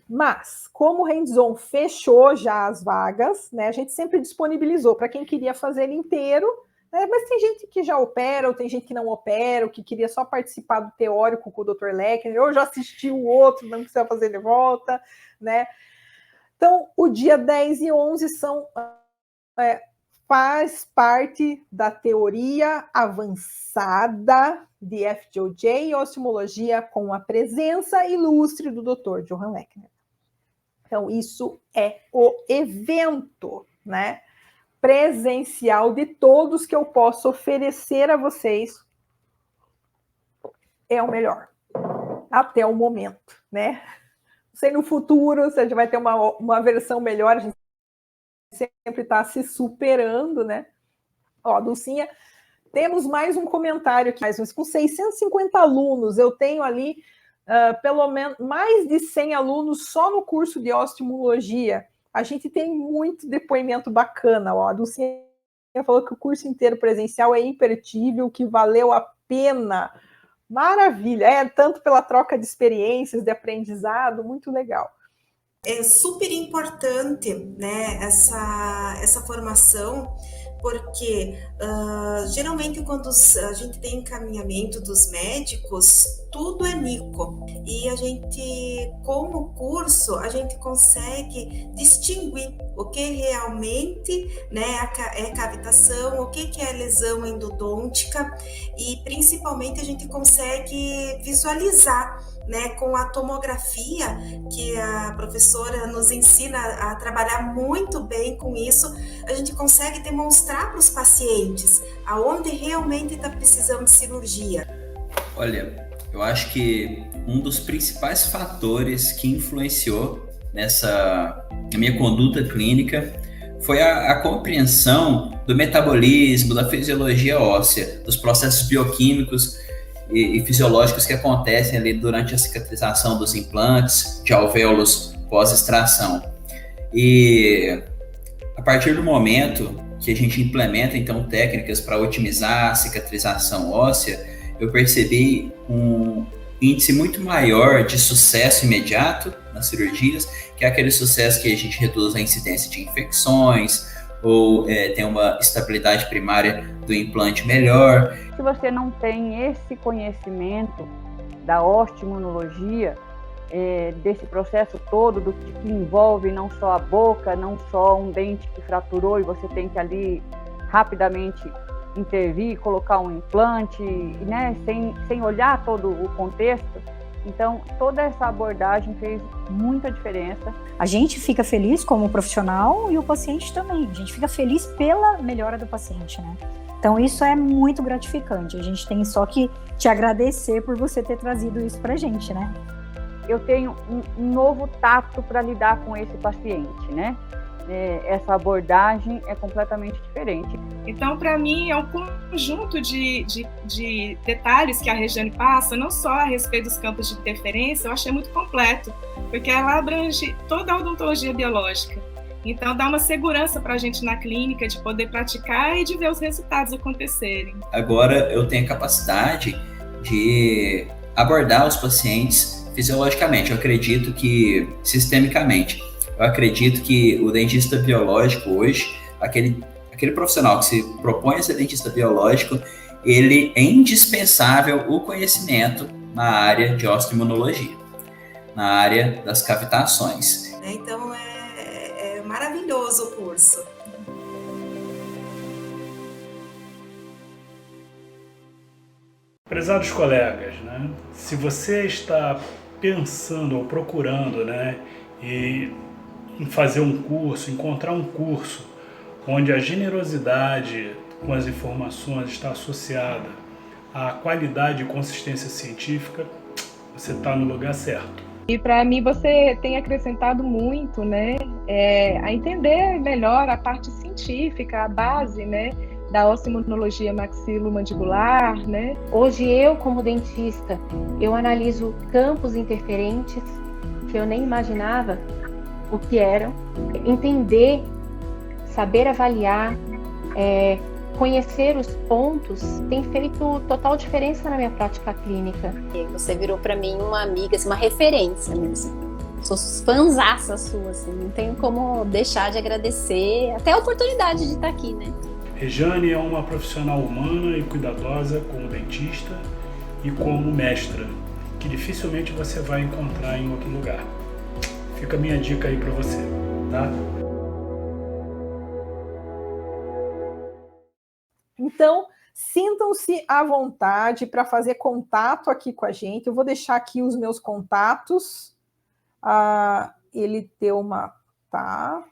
Mas, como o hands-on fechou já as vagas, né, a gente sempre disponibilizou para quem queria fazer ele inteiro, né, mas tem gente que já opera, ou tem gente que não opera, ou que queria só participar do teórico com o Dr. Lechner, ou já assistiu o outro, não precisa fazer de volta, né? Então, o dia 10 e 11 faz parte da teoria avançada de FJJ e ostimologia com a presença ilustre do Dr. Johann Lechner. Então, isso é o evento, né, presencial de todos que eu posso oferecer a vocês. É o melhor, até o momento, né? Não sei no futuro se a gente vai ter uma versão melhor, a gente sempre está se superando, né? Ó, Dulcinha, temos mais um comentário aqui, mas com 650 alunos, eu tenho ali pelo menos mais de 100 alunos só no curso de ostimologia. A gente tem muito depoimento bacana, ó. A Dulcinha falou que o curso inteiro presencial é imperdível, que valeu a pena. Maravilha, tanto pela troca de experiências, de aprendizado, muito legal. É super importante, né, essa formação, porque geralmente quando a gente tem encaminhamento dos médicos, tudo é nico. E a gente, com o curso, a gente consegue distinguir o que realmente, né, é cavitação, o que é lesão endodôntica, e principalmente a gente consegue visualizar, né, com a tomografia, que a professora nos ensina a trabalhar muito bem com isso, a gente consegue demonstrar para os pacientes aonde realmente está precisando de cirurgia. Olha, eu acho que um dos principais fatores que influenciou na minha conduta clínica foi a compreensão do metabolismo, da fisiologia óssea, dos processos bioquímicos e fisiológicos que acontecem ali durante a cicatrização dos implantes de alvéolos pós-extração. E a partir do momento que a gente implementa, então, técnicas para otimizar a cicatrização óssea, eu percebi um índice muito maior de sucesso imediato nas cirurgias, que é aquele sucesso que a gente reduz a incidência de infecções, ou tem uma estabilidade primária do implante melhor. Se você não tem esse conhecimento da osteoimunologia, desse processo todo, do que envolve não só a boca, não só um dente que fraturou e você tem que ali rapidamente intervir, colocar um implante, né, sem olhar todo o contexto. Então, toda essa abordagem fez muita diferença. A gente fica feliz como profissional e o paciente também. A gente fica feliz pela melhora do paciente, né? Então, isso é muito gratificante. A gente tem só que te agradecer por você ter trazido isso pra gente, né? Eu tenho um novo tato para lidar com esse paciente, né? Essa abordagem é completamente diferente. Então, para mim, é um conjunto de detalhes que a Regiane passa, não só a respeito dos campos de interferência, eu achei muito completo, porque ela abrange toda a odontologia biológica. Então, dá uma segurança para a gente na clínica de poder praticar e de ver os resultados acontecerem. Agora, eu tenho a capacidade de abordar os pacientes fisiologicamente. Eu acredito que, sistemicamente, eu acredito que o dentista biológico hoje, aquele profissional que se propõe a ser dentista biológico, ele é indispensável o conhecimento na área de osteoimunologia, na área das cavitações. Então é maravilhoso o curso. Prezados colegas, né? Se você está pensando ou procurando, né, em fazer um curso, encontrar um curso onde a generosidade com as informações está associada à qualidade e consistência científica, você está no lugar certo. E para mim você tem acrescentado muito, né, a entender melhor a parte científica, a base, né, da osteoimunologia maxilomandibular, né? Hoje eu, como dentista, eu analiso campos interferentes que eu nem imaginava o que eram. Entender, saber avaliar, conhecer os pontos tem feito total diferença na minha prática clínica. Você virou para mim uma amiga, assim, uma referência mesmo. Sou fãzaça sua, assim, não tenho como deixar de agradecer até a oportunidade de estar aqui, né? Regiane é uma profissional humana e cuidadosa como dentista e como mestra, que dificilmente você vai encontrar em outro lugar. Fica a minha dica aí para você, tá? Então, sintam-se à vontade para fazer contato aqui com a gente. Eu vou deixar aqui os meus contatos. Ele deu uma... Tá.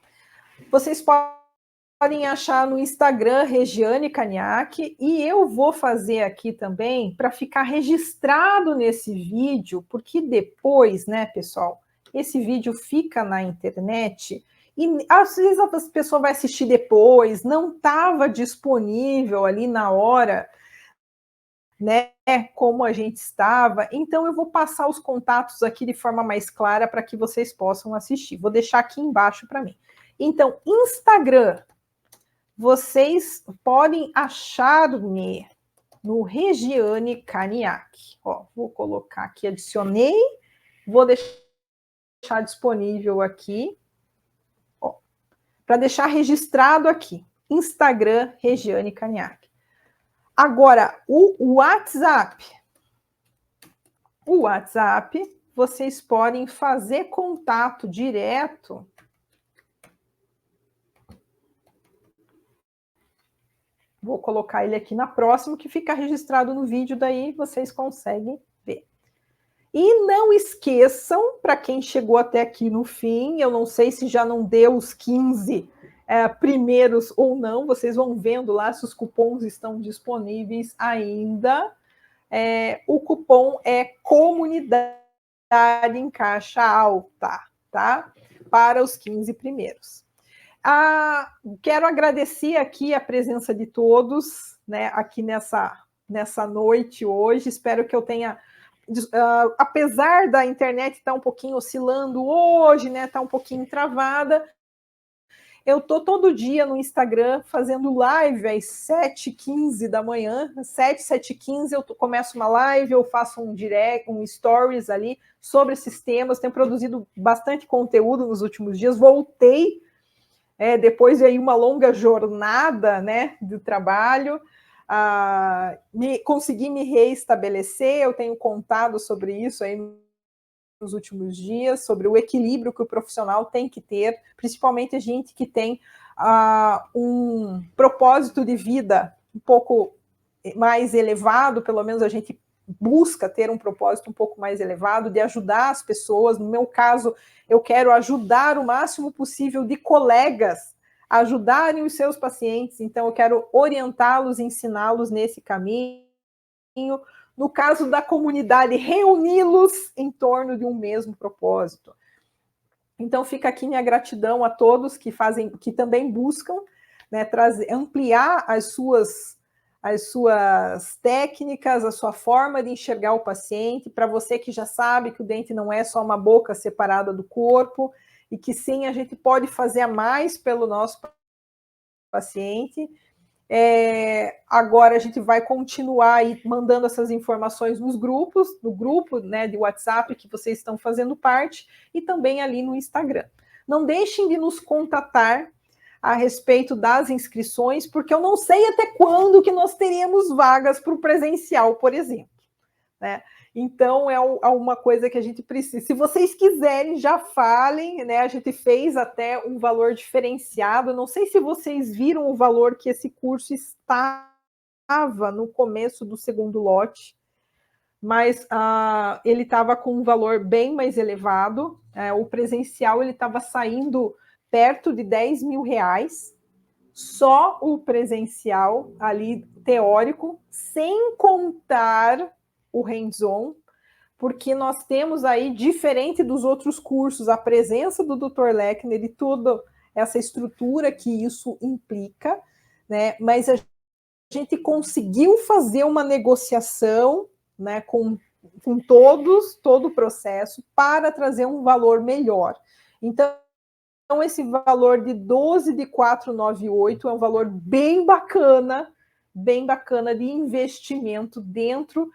Vocês podem achar no Instagram Regiane Caniac, e eu vou fazer aqui também para ficar registrado nesse vídeo, porque depois, né, pessoal, esse vídeo fica na internet e às vezes a pessoa vai assistir depois, não estava disponível ali na hora, né, como a gente estava, então eu vou passar os contatos aqui de forma mais clara para que vocês possam assistir. Vou deixar aqui embaixo para mim. Então, Instagram, vocês podem achar-me no Regiane Caniac. Ó, vou colocar aqui, adicionei, vou deixar disponível aqui, para deixar registrado aqui. Instagram, Regiane Caniac. Agora, o WhatsApp. O WhatsApp, vocês podem fazer contato direto. Vou colocar ele aqui na próxima, que fica registrado no vídeo, daí vocês conseguem ver. E não esqueçam, para quem chegou até aqui no fim, eu não sei se já não deu os 15 primeiros ou não, vocês vão vendo lá se os cupons estão disponíveis ainda. O cupom é Comunidade em Caixa Alta, tá? Para os 15 primeiros. Quero agradecer aqui a presença de todos, né, aqui nessa noite hoje. Espero que eu tenha, apesar da internet estar um pouquinho oscilando hoje, né, tá um pouquinho travada, eu tô todo dia no Instagram fazendo live às 7h15 da manhã, 7h15 eu começo uma live, eu faço um direct, um stories ali sobre esses temas, tenho produzido bastante conteúdo nos últimos dias, voltei depois de aí uma longa jornada, né, do trabalho, consegui me reestabelecer. Eu tenho contado sobre isso aí nos últimos dias, sobre o equilíbrio que o profissional tem que ter, principalmente a gente que tem um propósito de vida um pouco mais elevado, pelo menos a gente busca ter um propósito um pouco mais elevado, de ajudar as pessoas. No meu caso, eu quero ajudar o máximo possível de colegas a ajudarem os seus pacientes, então eu quero orientá-los, ensiná-los nesse caminho. No caso da comunidade, reuni-los em torno de um mesmo propósito. Então fica aqui minha gratidão a todos que também buscam, né, ampliar as suas técnicas, a sua forma de enxergar o paciente. Para você que já sabe que o dente não é só uma boca separada do corpo, e que sim, a gente pode fazer mais pelo nosso paciente. Agora a gente vai continuar aí mandando essas informações no grupo, né, de WhatsApp que vocês estão fazendo parte, e também ali no Instagram. Não deixem de nos contatar a respeito das inscrições, porque eu não sei até quando que nós teremos vagas para o presencial, por exemplo, né? Então, é uma coisa que a gente precisa. Se vocês quiserem, já falem, né? A gente fez até um valor diferenciado. Não sei se vocês viram o valor que esse curso estava no começo do segundo lote, mas ele estava com um valor bem mais elevado. O presencial ele estava saindo perto de R$10.000, só o presencial ali teórico, sem contar o hands-on, porque nós temos aí, diferente dos outros cursos, a presença do Dr. Lechner e toda essa estrutura que isso implica, né? Mas a gente conseguiu fazer uma negociação, né, com todo o processo para trazer um valor melhor. Então, esse valor de 12.498 é um valor bem bacana de investimento dentro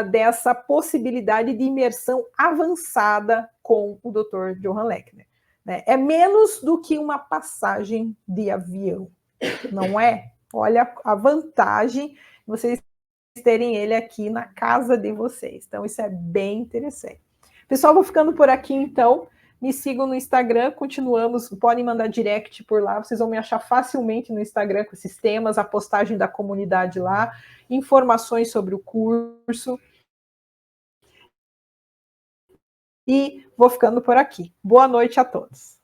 dessa possibilidade de imersão avançada com o Dr. Johann Lechner, né? É menos do que uma passagem de avião, não é? Olha a vantagem, vocês terem ele aqui na casa de vocês. Então, isso é bem interessante. Pessoal, vou ficando por aqui, então. Me sigam no Instagram, continuamos, podem mandar direct por lá, vocês vão me achar facilmente no Instagram com esses temas, a postagem da comunidade lá, informações sobre o curso. E vou ficando por aqui. Boa noite a todos.